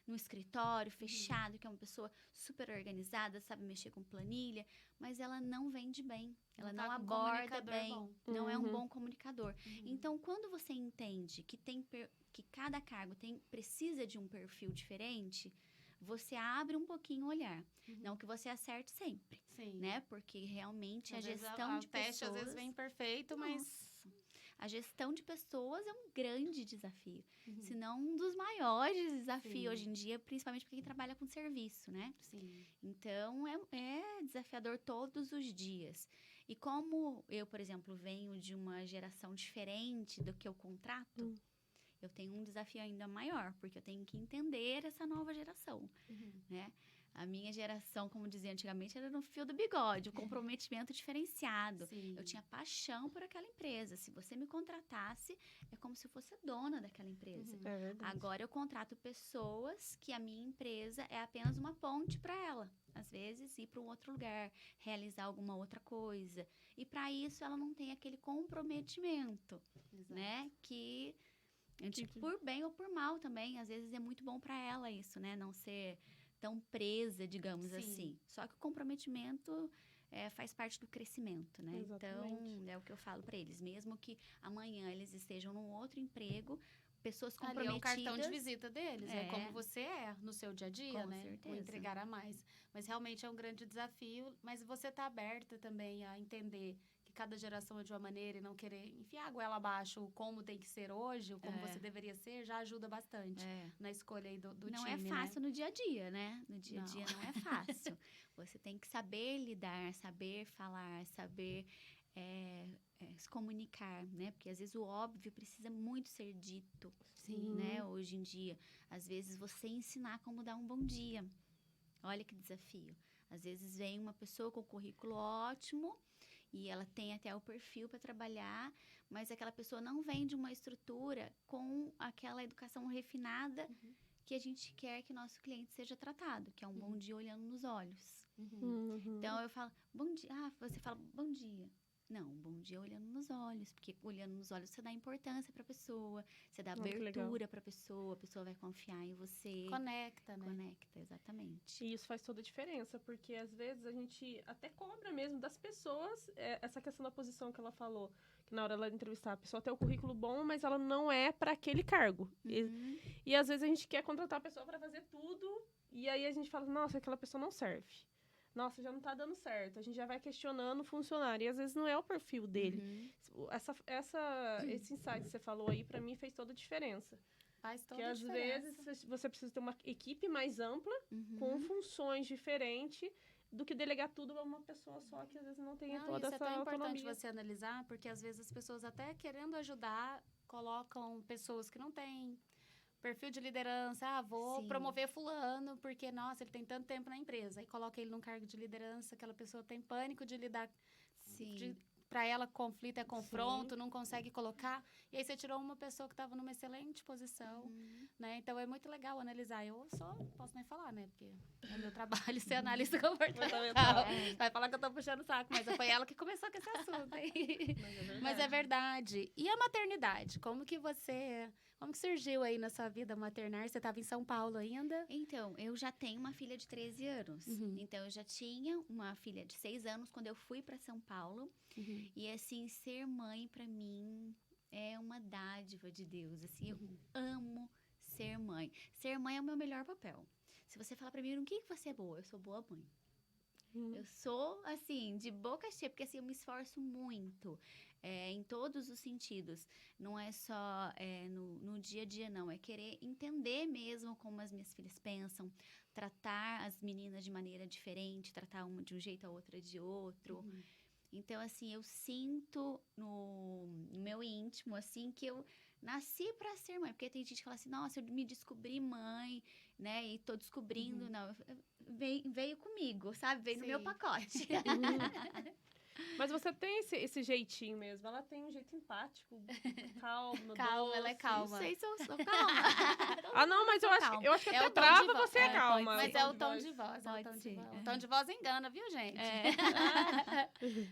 No escritório, fechado, que é uma pessoa super organizada, sabe mexer com planilha, mas ela não vende bem, ela não tá com um aborda comunicador bem, bom. não é um bom comunicador. Então, quando você entende que cada cargo precisa de um perfil diferente, você abre um pouquinho o olhar. Não que você acerte sempre, Sim. né? Porque realmente Às a vezes gestão de o teste pessoas... às vezes vem perfeito, mas... Nossa, a gestão de pessoas é um grande desafio. Se não um dos maiores desafios Sim. hoje em dia, principalmente para quem trabalha com serviço, né? Sim. Então, é desafiador todos os dias. E como eu, por exemplo, venho de uma geração diferente do que eu contrato, eu tenho um desafio ainda maior, porque eu tenho que entender essa nova geração, né? A minha geração, como dizia antigamente, era no fio do bigode, o comprometimento diferenciado. Sim. Eu tinha paixão por aquela empresa. Se você me contratasse, é como se eu fosse a dona daquela empresa. É verdade. Agora eu contrato pessoas que a minha empresa é apenas uma ponte para ela. Às vezes, ir para um outro lugar, realizar alguma outra coisa. E para isso, ela não tem aquele comprometimento, Exato. né? Que, por bem ou por mal também, às vezes é muito bom para ela isso, né? Não ser tão presa, digamos Sim. assim. Só que o comprometimento faz parte do crescimento, né? Exatamente. Então, é o que eu falo para eles. Mesmo que amanhã eles estejam num outro emprego, pessoas Ali comprometidas... é um cartão de visita deles, é como você é no seu dia a dia, Com né? certeza. O entregar a mais. Mas realmente é um grande desafio, mas você tá aberta também a entender que cada geração é de uma maneira e não querer enfiar a goela abaixo como tem que ser hoje, ou como você deveria ser, já ajuda bastante na escolha aí do não time, é fácil né? no dia a dia, né? No dia a Não. dia não é fácil. Você tem que saber lidar, saber falar, saber se comunicar, né? Porque às vezes o óbvio precisa muito ser dito, né? Hoje em dia. Às vezes você ensinar como dar um bom dia. Olha que desafio. Às vezes vem uma pessoa com currículo ótimo e ela tem até o perfil para trabalhar, mas aquela pessoa não vem de uma estrutura com aquela educação refinada que a gente quer que nosso cliente seja tratado, que é um bom dia olhando nos olhos. Então, eu falo, bom dia. Ah, você fala, bom dia. Não, bom dia olhando nos olhos, porque olhando nos olhos você dá importância para a pessoa, você dá abertura para a pessoa vai confiar em você. Conecta, né? Conecta, exatamente. E isso faz toda a diferença, porque às vezes a gente até cobra mesmo das pessoas essa questão da posição que ela falou, que na hora ela entrevistar, a pessoa tem o currículo bom, mas ela não é para aquele cargo. E às vezes a gente quer contratar a pessoa para fazer tudo, e aí a gente fala, nossa, aquela pessoa não serve. Nossa, já não tá dando certo. A gente já vai questionando o funcionário. E às vezes não é o perfil dele. Esse insight que você falou aí, pra mim, fez toda a diferença. Faz toda que a às diferença. vezes você precisa ter uma equipe mais ampla, com funções diferentes, do que delegar tudo a uma pessoa só, que às vezes não tem toda essa Isso é tão importante autonomia. você analisar, porque às vezes as pessoas até querendo ajudar, colocam pessoas que não têm perfil de liderança. Vou promover fulano, porque, nossa, ele tem tanto tempo na empresa. E coloca ele num cargo de liderança, aquela pessoa tem pânico de lidar... Para ela, conflito é confronto, não consegue colocar. E aí você tirou uma pessoa que estava numa excelente posição, né? Então, é muito legal analisar. Eu posso nem falar, né? Porque é meu trabalho ser analista comportamental. Vai falar que eu tô puxando o saco, mas foi ela que começou com esse assunto. Mas é verdade. E a maternidade? Como Como que surgiu aí na sua vida maternar? Você estava em São Paulo ainda? Então, eu já tenho uma filha de 13 anos. Uhum. Então, eu já tinha uma filha de 6 anos quando eu fui para São Paulo. Uhum. E, assim, ser mãe, para mim, é uma dádiva de Deus. Assim, eu amo ser mãe. Ser mãe é o meu melhor papel. Se você falar para mim, no que você é boa? Eu sou boa mãe. Eu sou, assim, de boca cheia, porque, assim, eu me esforço muito em todos os sentidos. Não é só no dia a dia, não. É querer entender mesmo como as minhas filhas pensam, tratar as meninas de maneira diferente, tratar uma de um jeito, a outra de outro. Uhum. Então, assim, eu sinto no meu íntimo, assim, que eu nasci para ser mãe. Porque tem gente que fala assim, nossa, eu me descobri mãe, né? E tô descobrindo, não. Veio comigo, sabe? Veio no meu Sim. pacote. Mas você tem esse jeitinho mesmo. Ela tem um jeito empático, calmo, Calma, ela é doce. calma. Não sei se eu sou calma. Ah, não, mas eu Calma. acho que É até o tom brava de voz. você é calma. Mas é o tom de voz. Pode É o tom de ser. voz. O tom de voz engana, viu, gente? É.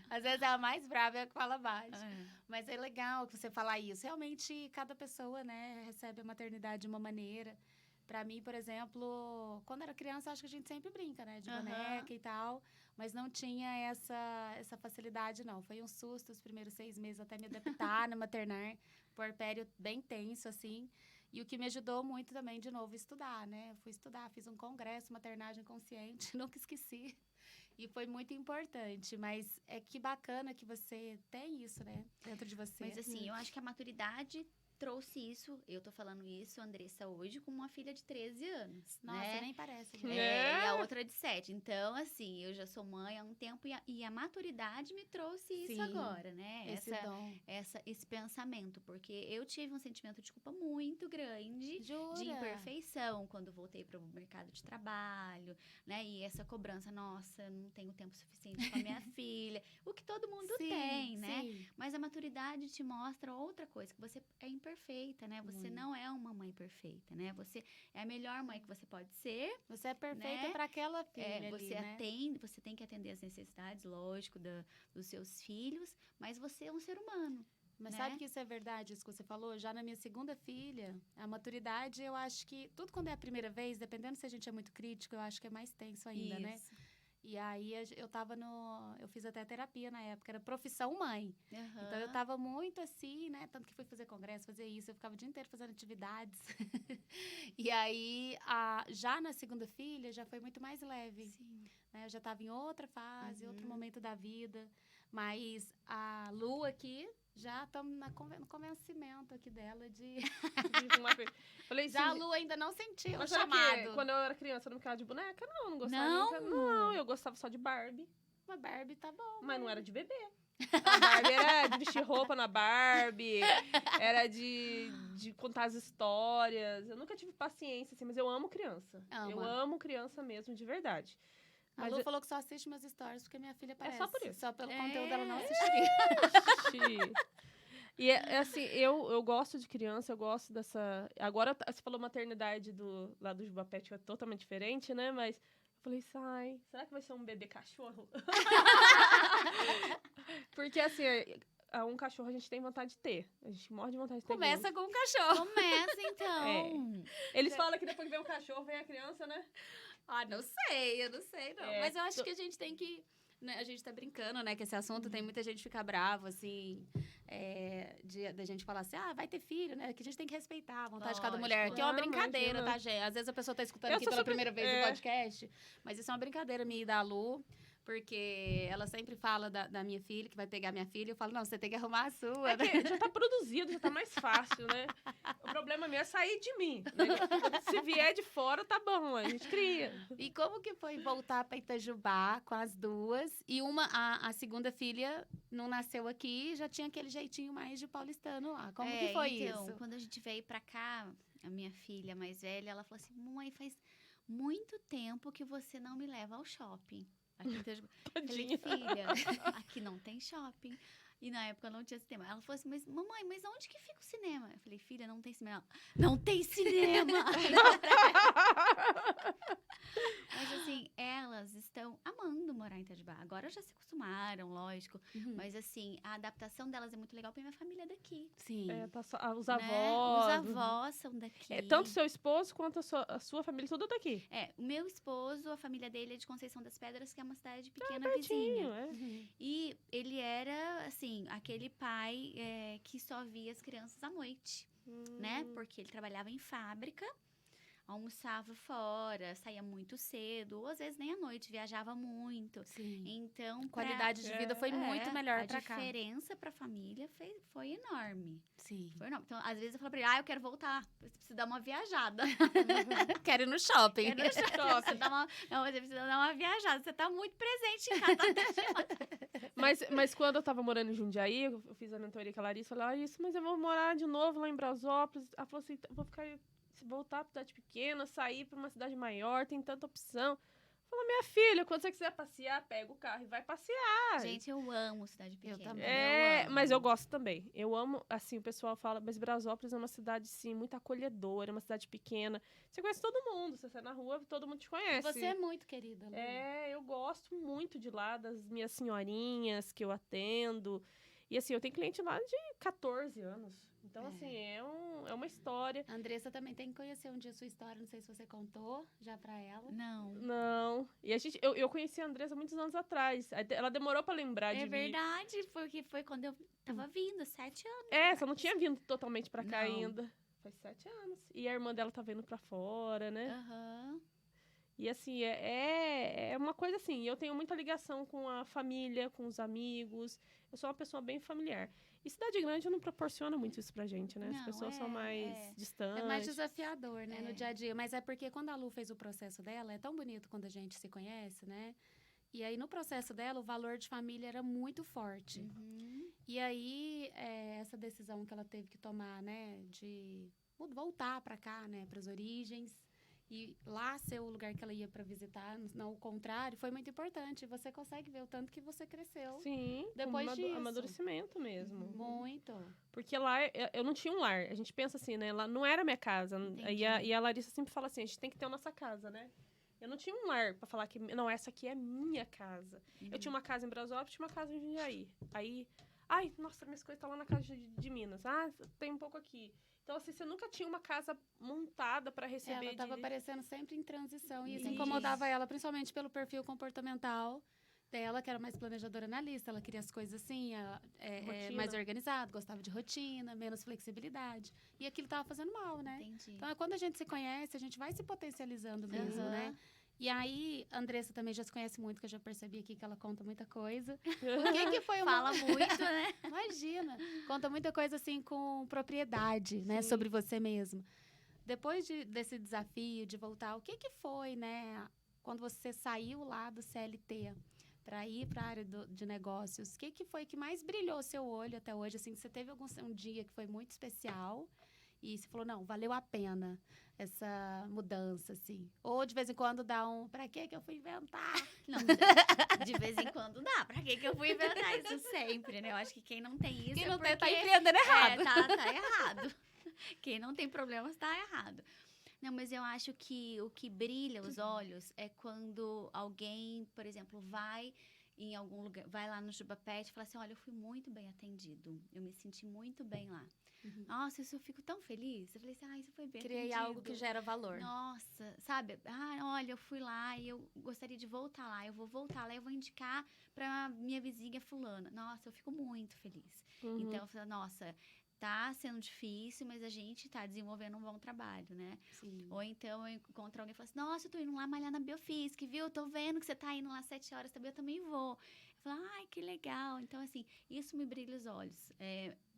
Às vezes é a mais brava, é a que fala baixo. É. Mas é legal que você falar isso. Realmente, cada pessoa, né, recebe a maternidade de uma maneira. Pra mim, por exemplo, quando era criança, acho que a gente sempre brinca, né? De Aham. boneca e tal. Mas não tinha essa facilidade, não. Foi um susto os primeiros 6 meses até me adaptar na maternar. Puerpério bem tenso, assim. E o que me ajudou muito também, de novo, estudar, né? Eu fui estudar, fiz um congresso, maternagem consciente, nunca esqueci. E foi muito importante. Mas é que bacana que você tem isso, né? Dentro de você. Mas assim, eu acho que a maturidade trouxe isso. Eu tô falando isso, Andressa, hoje, com uma filha de 13 anos. Nossa, né? nem parece. gente. E a outra de 7. Então, assim, eu já sou mãe há um tempo e a maturidade me trouxe isso Sim, agora, né? Esse dom. Esse pensamento. Porque eu tive um sentimento de culpa muito grande. Jura? De imperfeição quando voltei para o mercado de trabalho, né? E essa cobrança, nossa, eu não tenho tempo suficiente com a minha filha. O que todo mundo Sim, tem, né? sim. Mas a maturidade te mostra outra coisa, que você é imperfeita, né? Você Muito. não é uma mãe perfeita, né? Você é a melhor mãe que você pode ser. Você é perfeita Né? para aquela filha Você ali, né? você tem que atender as necessidades, lógico, dos seus filhos, mas você é um ser humano. Mas né? sabe que isso é verdade, isso que você falou? Já na minha segunda filha, a maturidade, eu acho que tudo quando é a primeira vez, dependendo se a gente é muito crítico, eu acho que é mais tenso ainda, né? Isso. E aí eu fiz até terapia na época, era profissão mãe. Aham. Então eu tava muito assim, né? Tanto que fui fazer congresso, fazer isso, eu ficava o dia inteiro fazendo atividades. E aí, já na segunda filha, já foi muito mais leve. Sim. Né? Eu já estava em outra fase, outro Uhum. momento da vida. Mas a Lu aqui, já estamos no convencimento aqui dela de... Falei, Já a assim, Lu ainda não sentiu o mas será que chamado. quando eu era criança eu não ficava de boneca? Não gostava Não? nunca. Não, eu gostava só de Barbie. Uma Barbie tá bom. Mas não era de bebê. A Barbie era de vestir roupa na Barbie, era de contar as histórias. Eu nunca tive paciência, assim, mas eu amo criança. Ama. Eu amo criança mesmo, de verdade. A Lu falou que só assiste meus stories porque minha filha aparece. só por isso. Só pelo É. conteúdo ela não assistiria. E é assim, eu gosto de criança, eu gosto dessa... Agora, você falou maternidade lá do Juba Pet, é totalmente diferente, né? Mas eu falei, será que vai ser um bebê cachorro? Porque, assim, um cachorro a gente tem vontade de ter. A gente morre de vontade de ter. Começa com um cachorro. Começa, então. Eles falam que depois que vem o cachorro, vem a criança, né? Ah, não sei, eu não sei, não. É, Mas eu acho que a gente tem que... Né, a gente tá brincando, né? Que esse assunto tem muita gente que fica bravo, assim... da gente falar assim, vai ter filho, né? Que a gente tem que respeitar a vontade de cada Lógico. mulher. Que é uma brincadeira, imagina. tá, gente? Às vezes a pessoa tá escutando Eu aqui sou pela super- primeira vez é. no podcast. Mas isso é uma brincadeira minha e da Lu. Porque ela sempre fala da minha filha, que vai pegar minha filha. Eu falo, não, você tem que arrumar a sua, É né? que já tá produzido, já tá mais fácil, né? O problema meu é sair de mim. Né? Se vier de fora, tá bom, a gente cria. E como que foi voltar pra Itajubá com as duas? E a segunda filha não nasceu aqui, já tinha aquele jeitinho mais de paulistano lá. Como que foi então, isso? quando a gente veio pra cá, a minha filha mais velha, ela falou assim, mãe, faz muito tempo que você não me leva ao shopping. Aqui em Itajubá. Eu falei, Tadinha. filha, aqui não tem shopping. E na época não tinha cinema. Ela falou assim, mas mamãe, mas onde que fica o cinema? Eu falei, filha, não tem cinema. Não tem cinema! Mas assim, elas estão amando morar em Itajubá. Agora já se acostumaram, lógico. Uhum. Mas, assim, a adaptação delas é muito legal porque minha família é daqui. Sim. Os Né? avós. Os avós são daqui. Tanto seu esposo quanto a sua família, tudo daqui. O meu esposo, a família dele é de Conceição das Pedras, que é uma cidade pequena Pertinho, vizinha. Uhum. E ele era, assim, aquele pai que só via as crianças à noite, né? Porque ele trabalhava em fábrica, almoçava fora, saía muito cedo, ou às vezes nem à noite, viajava muito. Sim. Então, A qualidade de vida foi muito melhor pra cá. A diferença pra família foi enorme. Sim. Foi enorme. Então, às vezes eu falo pra ele, eu quero voltar, você precisa dar uma viajada. Quero ir no shopping. Quero ir no shopping. Você precisa dar uma viajada, você tá muito presente em casa até demais. Mas quando eu tava morando em Jundiaí, eu fiz a mentoria com a Larissa, falei, mas eu vou morar de novo lá em Brasópolis. Ela falou assim, vou ficar, se voltar pra cidade pequena, sair pra uma cidade maior, tem tanta opção. Falou, minha filha, quando você quiser passear, pega o carro e vai passear. Gente, eu amo cidade pequena. Eu também. Eu amo. Mas eu gosto também. Eu amo, assim, o pessoal fala, mas Brasópolis é uma cidade, sim, muito acolhedora, é uma cidade pequena. Você conhece todo mundo, você sai na rua, todo mundo te conhece. Você é muito querida, Lu. Eu gosto muito de lá, das minhas senhorinhas que eu atendo. E, assim, eu tenho cliente lá de 14 anos. Então, assim, é uma história. A Andressa também tem que conhecer um dia a sua história. Não sei se você contou já pra ela. Não. E eu conheci a Andressa muitos anos atrás. Ela demorou pra lembrar de mim. É verdade, porque foi quando eu tava vindo, 7 anos. Você não tinha vindo totalmente pra cá Não. ainda. Faz 7 anos. E a irmã dela tá vindo pra fora, né? Aham. E, assim, é uma coisa assim, eu tenho muita ligação com a família, com os amigos. Eu sou uma pessoa bem familiar. E cidade grande não proporciona muito isso pra gente, né? As Não, pessoas são mais distantes. É mais desafiador, né, no dia a dia. Mas é porque quando a Lu fez o processo dela, é tão bonito quando a gente se conhece, né? E aí, no processo dela, o valor de família era muito forte. Uhum. E aí, essa decisão que ela teve que tomar, né, de voltar pra cá, né, pras origens. E lá ser o lugar que ela ia pra visitar, não o contrário, foi muito importante. Você consegue ver o tanto que você cresceu. Sim, Depois disso. amadurecimento mesmo. Muito. Porque lá eu não tinha um lar. A gente pensa assim, né? Lá não era minha casa. E a Larissa sempre fala assim, a gente tem que ter a nossa casa, né? Eu não tinha um lar pra falar que, não, essa aqui é minha casa. Eu tinha uma casa em Brasópolis, tinha uma casa em Jundiaí. Aí, nossa, minhas coisas estão lá na casa de Minas. Tem um pouco aqui. Então, assim, você nunca tinha uma casa montada pra receber. Ela estava aparecendo sempre em transição. E isso Isso. incomodava ela, principalmente pelo perfil comportamental dela, que era mais planejadora analista. Ela queria as coisas assim, mais organizado, gostava de rotina, menos flexibilidade. E aquilo estava fazendo mal, né? Entendi. Então, quando a gente se conhece, a gente vai se potencializando mesmo, né? E aí, a Andressa também já se conhece muito, que eu já percebi aqui que ela conta muita coisa. O que foi Fala muito, né? Imagina. Conta muita coisa, assim, com propriedade, né? Sim. Sobre você mesmo. Depois desse desafio de voltar, o que foi, né? Quando você saiu lá do CLT para ir para a área de negócios, o que foi que mais brilhou o seu olho até hoje? Assim, você teve um dia que foi muito especial e você falou, não, valeu a pena essa mudança, assim. Ou de vez em quando dá pra que eu fui inventar? Não, de vez em quando dá. Pra que eu fui inventar isso sempre, né? Eu acho que quem não tem isso Quem é não porque... tá empreendendo errado. Tá errado. Quem não tem problemas tá errado. Não, mas eu acho que o que brilha os olhos é quando alguém, por exemplo, vai em algum lugar, vai lá no Juba Pet e fala assim, olha, eu fui muito bem atendido. Eu me senti muito bem lá. Uhum. Nossa, isso eu fico tão feliz. Eu falei assim, isso foi bem Criei atendido. algo que gera valor. Nossa, sabe? Olha, eu fui lá e eu gostaria de voltar lá. Eu vou voltar lá e eu vou indicar pra minha vizinha fulana. Nossa, eu fico muito feliz. Uhum. Então, eu falei, nossa, tá sendo difícil, mas a gente tá desenvolvendo um bom trabalho, né? Sim. Ou então eu encontro alguém e falo assim, nossa, eu tô indo lá malhar na Biofísic, viu? Eu tô vendo que você tá indo lá 7 horas também, eu também vou. Eu falo, que legal. Então, assim, isso me brilha os olhos.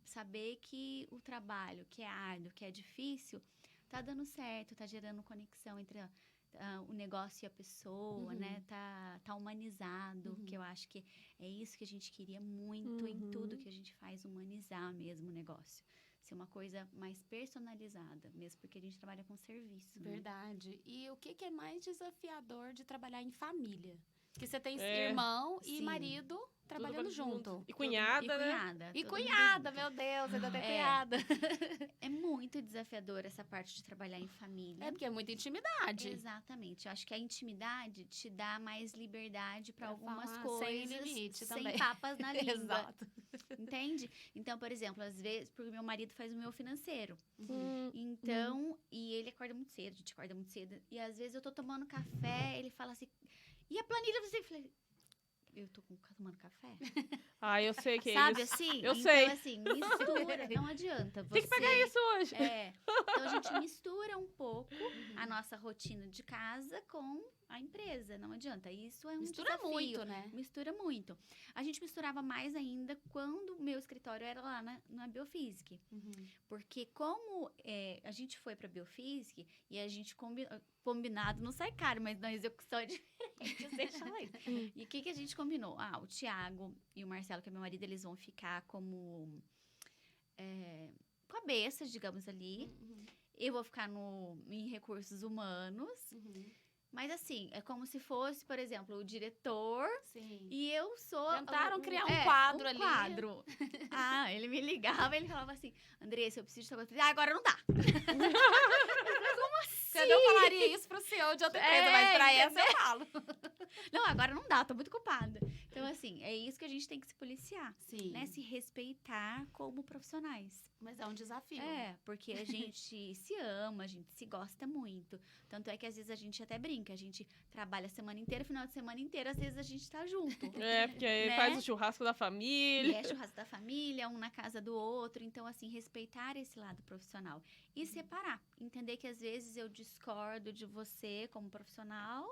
Saber que o trabalho, que é árduo, que é difícil, tá dando certo, tá gerando conexão entre o negócio e a pessoa, né? Tá humanizado, que eu acho que é isso que a gente queria muito em tudo que a gente faz, humanizar mesmo o negócio. Ser uma coisa mais personalizada, mesmo porque a gente trabalha com serviço. Verdade. Né? E o que é mais desafiador de trabalhar em família? Que você tem É. irmão e Sim. marido trabalhando junto. E cunhada, E né? cunhada. E todo mundo cunhada, junto. meu Deus, ainda tem É. cunhada. É muito desafiador essa parte de trabalhar em família. É porque é muita intimidade. Exatamente. Eu acho que a intimidade te dá mais liberdade para Pra algumas falar coisas sem limite sem também. papas na língua. Exato. Entende? Então, por exemplo, às vezes, porque meu marido faz o meu financeiro. Hum, Então, e ele acorda muito cedo, a gente acorda muito cedo. E às vezes eu tô tomando café, ele fala assim, e a planilha você? Eu falei, eu tô tomando café? Ah, eu sei que é Sabe isso. assim? Eu então, sei. assim, mistura, não adianta. Tem que pegar isso hoje. Então a gente mistura um pouco a nossa rotina de casa com a empresa, não adianta. Isso é um Mistura desafio. muito, né? Mistura muito. A gente misturava mais ainda quando o meu escritório era lá na Biofísica. Porque como a gente foi para Biofísica e a gente combinado, não sai caro, mas na execução é diferente, deixa lá. E o que a gente combinou? Ah, o Thiago e o Marcelo, que é meu marido, eles vão ficar como cabeças, digamos ali. Eu vou ficar em recursos humanos. Mas assim, é como se fosse, por exemplo, o diretor Sim. e eu sou... Tentaram criar um quadro ali. Quadro. Ah, ele me ligava, ele falava assim, Andressa, eu preciso de tal coisa. Ah, agora não dá. Como assim? Cadê eu falaria isso pro CEO de outra empresa, mas pra essa eu falo. Não, agora não dá, tô muito ocupada. Então, assim, é isso que a gente tem que se policiar, Sim. né? Se respeitar como profissionais. Mas é um desafio. Porque a gente se ama, a gente se gosta muito. Tanto é que às vezes a gente até brinca, a gente trabalha a semana inteira, final de semana inteira, às vezes a gente tá junto. Porque aí Né? faz o churrasco da família. E é churrasco da família, um na casa do outro. Então, assim, respeitar esse lado profissional. E separar. Entender que às vezes eu discordo de você como profissional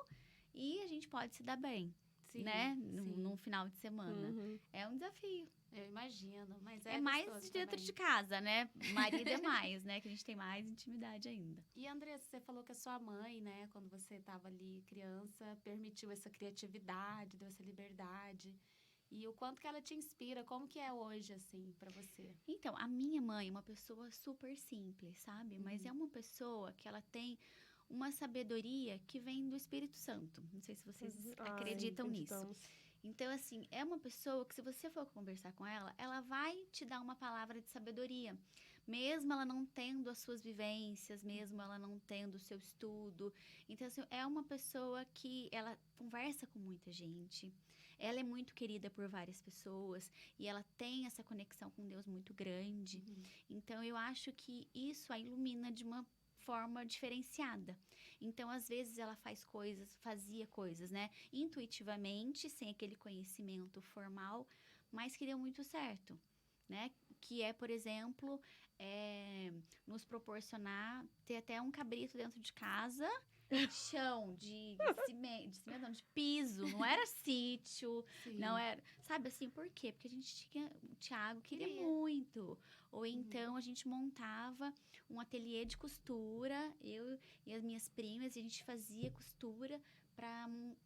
e a gente pode se dar bem, Sim, né? sim. Num final de semana. Uhum. É um desafio. Eu imagino, mas É mais gostoso de dentro também. de casa, né? Marido é mais, né? Que a gente tem mais intimidade ainda. E, Andressa, você falou que a sua mãe, né, quando você estava ali criança, permitiu essa criatividade, deu essa liberdade. E o quanto que ela te inspira, como que é hoje, assim, pra você? Então, a minha mãe é uma pessoa super simples, sabe? Mas é uma pessoa que ela tem uma sabedoria que vem do Espírito Santo. Não sei se vocês acreditam nisso. Acreditamos. Então, assim, é uma pessoa que se você for conversar com ela, ela vai te dar uma palavra de sabedoria. Mesmo ela não tendo as suas vivências, mesmo ela não tendo o seu estudo. Então, assim, é uma pessoa que ela conversa com muita gente. Ela é muito querida por várias pessoas e ela tem essa conexão com Deus muito grande. Então, eu acho que isso a ilumina de uma forma diferenciada. Então, às vezes, ela fazia coisas, né? Intuitivamente, sem aquele conhecimento formal, mas que deu muito certo, né? Que é, por exemplo, nos proporcionar ter até um cabrito dentro de casa, chão de cimento, não, de piso, não era sítio, Sim. não era, sabe assim, por quê? Porque a gente tinha, o Thiago queria Queria. muito, ou então a gente montava um ateliê de costura, eu e as minhas primas, e a gente fazia costura,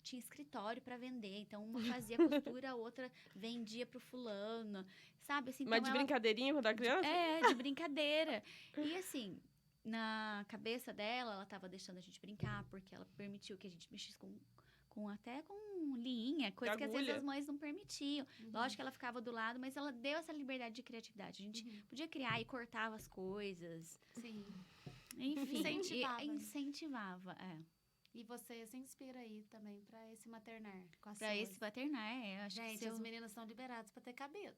tinha escritório para vender, então uma fazia costura, a outra vendia pro fulano, sabe assim, Mas então de brincadeirinha quando era criança? de brincadeira. E assim, na cabeça dela, ela tava deixando a gente brincar, porque ela permitiu que a gente mexesse até com linha, coisa que às vezes Agulha. as mães não permitiam. Lógico que ela ficava do lado, mas ela deu essa liberdade de criatividade. A gente podia criar e cortava as coisas. Sim. Enfim, Incentivava. incentivava, E você se inspira aí também pra esse maternar com as Pra suas. esse paternar, eu acho Gente, que as meninas são liberadas pra ter cabrito.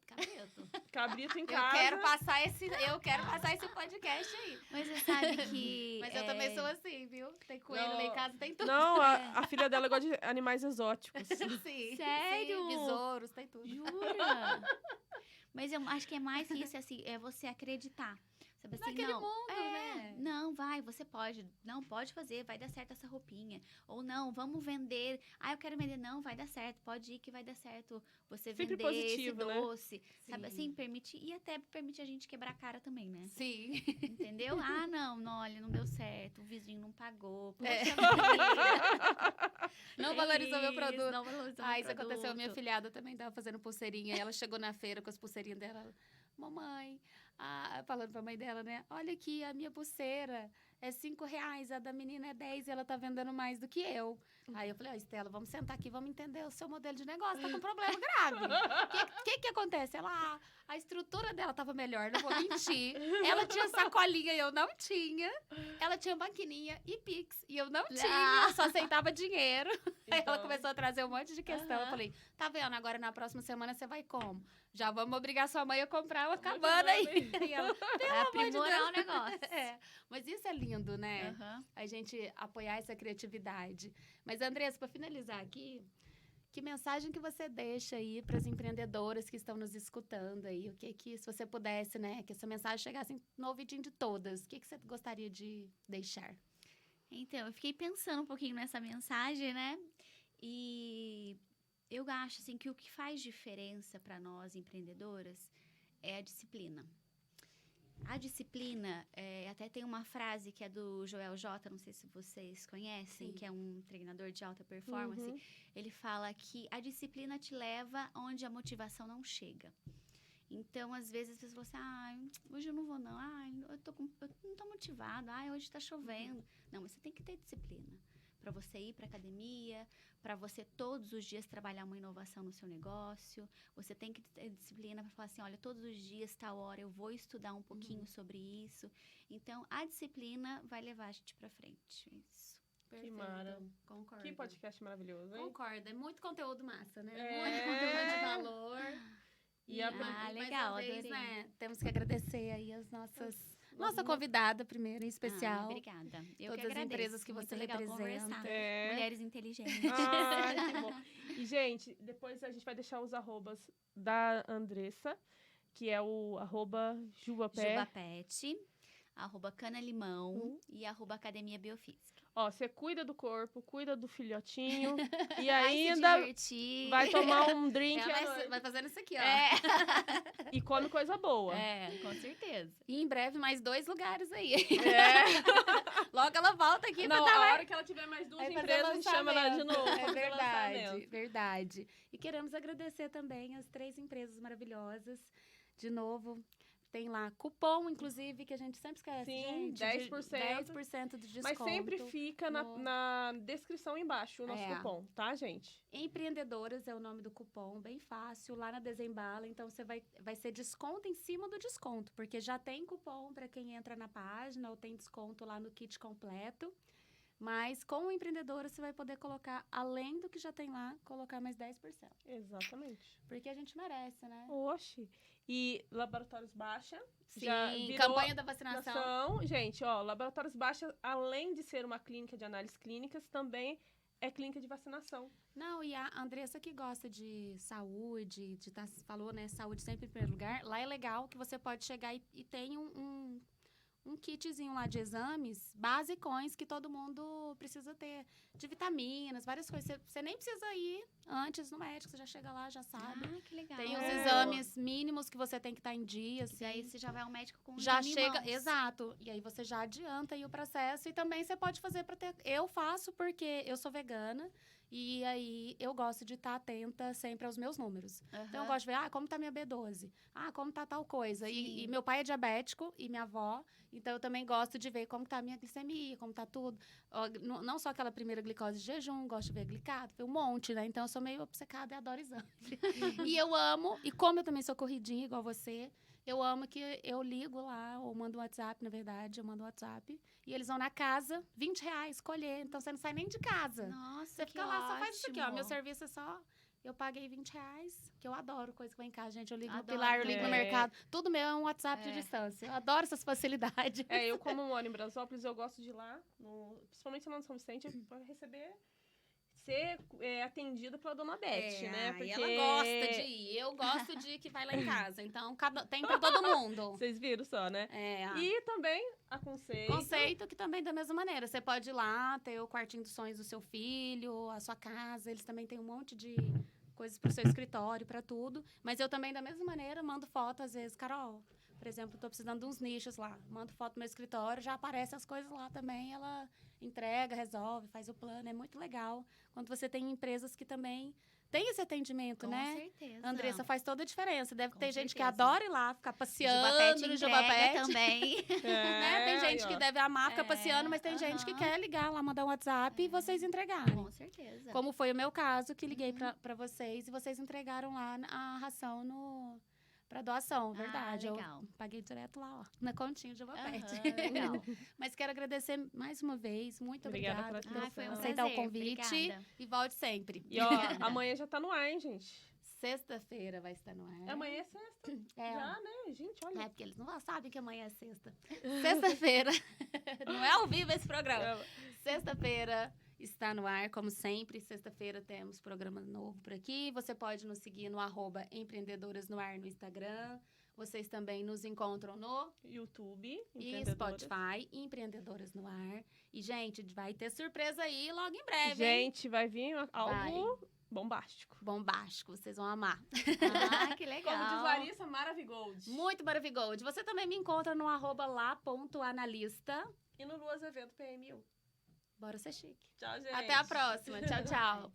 Cabrito em Eu casa. quero passar esse podcast aí. Mas você sabe que... Mas eu também sou assim, viu? Tem coelho Não. lá em casa, tem tudo. Não, a filha dela gosta de animais exóticos. Sim. Sério? Sim, besouros, tem tudo. Jura? Mas eu acho que é mais que isso, assim, é você acreditar. Sabe assim, Naquele não, mundo, né? Não, vai, você pode. Não, pode fazer, vai dar certo essa roupinha. Ou não, vamos vender. Ah, eu quero vender. Não, vai dar certo, pode ir que vai dar certo. Você Sempre vender positivo, esse né? doce. Sabe Sim. assim, permitir. E até permitir a gente quebrar a cara também, né? Sim. Entendeu? Ah, não, olha, não deu certo. O vizinho não pagou. Poxa É. vida. Não valorizou meu Isso, produto. Não valorizou Ah, meu isso aconteceu. Minha produto. filhada também tava fazendo pulseirinha. Ela chegou na feira com as pulseirinhas dela. Mamãe, falando pra mãe dela, né? Olha aqui a minha pulseira. é R$5, a da menina é 10 e ela tá vendendo mais do que eu. Aí eu falei, ó, Estela, vamos sentar aqui, vamos entender o seu modelo de negócio, tá com um problema grave. O que acontece? Ela, a estrutura dela tava melhor, não vou mentir. Ela tinha sacolinha e eu não tinha. Ela tinha maquininha e Pix e eu não tinha, eu só aceitava dinheiro. Aí ela começou a trazer um monte de questão. Eu falei, tá vendo, agora na próxima semana você vai como? Já vamos obrigar sua mãe a comprar uma cabana aí. E ela, aprimorar o negócio. Mas isso é lindo, né? Uhum. A gente apoiar essa criatividade. Mas, Andressa, para finalizar aqui, que mensagem que você deixa aí para as empreendedoras que estão nos escutando aí? O que se você pudesse, né, que essa mensagem chegasse no ouvidinho de todas, o que você gostaria de deixar? Então, eu fiquei pensando um pouquinho nessa mensagem, né? E eu acho, assim, que o que faz diferença para nós, empreendedoras, é a disciplina. A disciplina, até tem uma frase que é do Joel J, não sei se vocês conhecem, Sim. que é um treinador de alta performance. Ele fala que a disciplina te leva onde a motivação não chega. Então, às vezes, as pessoas falam assim, hoje eu não vou não, eu não tô motivada, hoje tá chovendo. Não, mas você tem que ter disciplina para você ir para academia, para você todos os dias trabalhar uma inovação no seu negócio. Você tem que ter disciplina para falar assim, olha, todos os dias, tal hora, eu vou estudar um pouquinho sobre isso. Então, a disciplina vai levar a gente para frente. Isso. Perfeito. Que mara. Concordo. Que podcast maravilhoso, hein? Concordo. É muito conteúdo massa, né? É. Muito conteúdo de valor. E a- mais legal, uma vez, adorei. né? Temos que agradecer aí as nossa convidada primeira, em especial. Obrigada. Eu Todas que as agradeço. empresas que Muito você legal representa. conversar. É. Mulheres inteligentes. Ai, que bom. E, gente, depois a gente vai deixar os arrobas da Andressa, que é o @jubapé. Jubapet, @canalimão e @academia biofísica. Ó, você cuida do corpo, cuida do filhotinho e Vai se ainda divertir. vai tomar um drink à Ela noite. vai fazendo isso aqui, ó. E come coisa boa. Com certeza. E em breve mais 2 lugares aí. É. Logo ela volta aqui Não, pra dar a hora que ela tiver mais duas Aí fazer empresas, a gente chama ela de lançamento. novo. É pra fazer verdade, lançamento. verdade. E queremos agradecer também as 3 empresas maravilhosas. De novo, tem lá cupom, inclusive, que a gente sempre esquece, Sim, gente. 10%. 10% de desconto. Mas sempre fica na descrição embaixo o nosso É. cupom, tá, gente? Empreendedoras é o nome do cupom, bem fácil, lá na Desembala. Então, você vai ser desconto em cima do desconto, porque já tem cupom para quem entra na página ou tem desconto lá no kit completo. Mas com o Empreendedora, você vai poder colocar, além do que já tem lá, colocar mais 10%. Exatamente. Porque a gente merece, né? Oxi. E Laboratórios Baixa. Sim, já virou campanha da vacinação. vacinação. Gente, ó, Laboratórios Baixa, além de ser uma clínica de análises clínicas, também é clínica de vacinação. Não, e a Andressa que gosta de saúde, falou, né, saúde sempre em primeiro lugar, lá é legal que você pode chegar e tem um kitzinho lá de exames basicões que todo mundo precisa ter, de vitaminas, várias coisas. Você nem precisa ir antes no médico, você já chega lá, já sabe. Que legal. Tem os É. exames mínimos que você tem que estar em dia, E assim. aí você já vai ao médico com o Já exame em chega, mãos. exato. E aí você já adianta aí o processo e também você pode fazer para ter. Eu faço porque eu sou vegana e aí eu gosto de estar atenta sempre aos meus números. Então eu gosto de ver, como tá minha B12? Como tá tal coisa? E meu pai é diabético e minha avó, então eu também gosto de ver como tá a minha glicemia, como tá tudo. Não só aquela primeira glicose de jejum, gosto de ver glicado, ver um monte, né? Então eu sou meio obcecada e adoro exame. E eu amo, e como eu também sou corridinha igual você, eu amo que eu ligo lá, ou mando um WhatsApp, na verdade, eu mando um WhatsApp, e eles vão na casa, R$20, colher, então você não sai nem de casa. Nossa, Você que fica lá, só faz isso aqui, ó, ótimo. meu serviço é só... Eu paguei R$20, que eu adoro coisa que vai em casa, gente. Eu ligo no Adoro Pilar, eu ligo no também. mercado. Tudo meu é um WhatsApp de distância. Eu adoro essas facilidades. Eu como moro em Brasópolis, eu gosto de ir lá, principalmente lá no São Vicente, para ser atendida pela Dona Beth, né? Porque ela gosta de ir. Eu gosto de que vai lá em casa. Então, tem pra todo mundo. Vocês viram só, né? É. E também a Conceito. Conceito que também da mesma maneira. Você pode ir lá, ter o quartinho dos sonhos do seu filho, a sua casa. Eles também têm um monte de coisas pro seu escritório, pra tudo. Mas eu também, da mesma maneira, mando foto, às vezes, Carol, por exemplo, tô precisando de uns nichos lá. Mando foto no meu escritório, já aparecem as coisas lá também. Ela entrega, resolve, faz o plano. É muito legal quando você tem empresas que também tem esse atendimento, Com né? certeza. Andressa, faz toda a diferença. Deve Com ter gente que certeza. adora ir lá, ficar passeando Jubapet no entrega Jubapet. também. Né? Tem gente que deve amar ficar É, passeando, mas tem gente que aham. quer ligar lá, mandar um WhatsApp e vocês entregarem. Com certeza. Como foi o meu caso, que liguei pra vocês e vocês entregaram lá a ração pra doação, verdade. legal. Eu paguei direto lá, ó, na continha de Jubapet. Aham, legal. Mas quero agradecer mais uma vez. Muito Obrigada obrigada pela Ai, foi um aceitar o prazer, convite. obrigada. E volte sempre. E ó, amanhã já tá no ar, hein, gente? Sexta-feira vai estar no ar. Amanhã é sexta. É, Já, né? Gente, olha. é porque eles não sabem que amanhã é sexta. Sexta-feira. Não é ao vivo esse programa. Sexta-feira está no ar, como sempre. Sexta-feira temos programa novo por aqui. Você pode nos seguir no @empreendedoras no ar no Instagram. Vocês também nos encontram no YouTube, e empreendedoras. Spotify, Empreendedoras no Ar. E, gente, vai ter surpresa aí logo em breve, hein? Gente, vai vir algo bombástico. Bombástico, vocês vão amar. Ah, que legal. Como diz Larissa, Maravigold. Muito Maravigold. Você também me encontra no @lá.analista. E no Lu Azevedo PMU. Bora ser chique. Tchau, gente. Até a próxima. Tchau, tchau.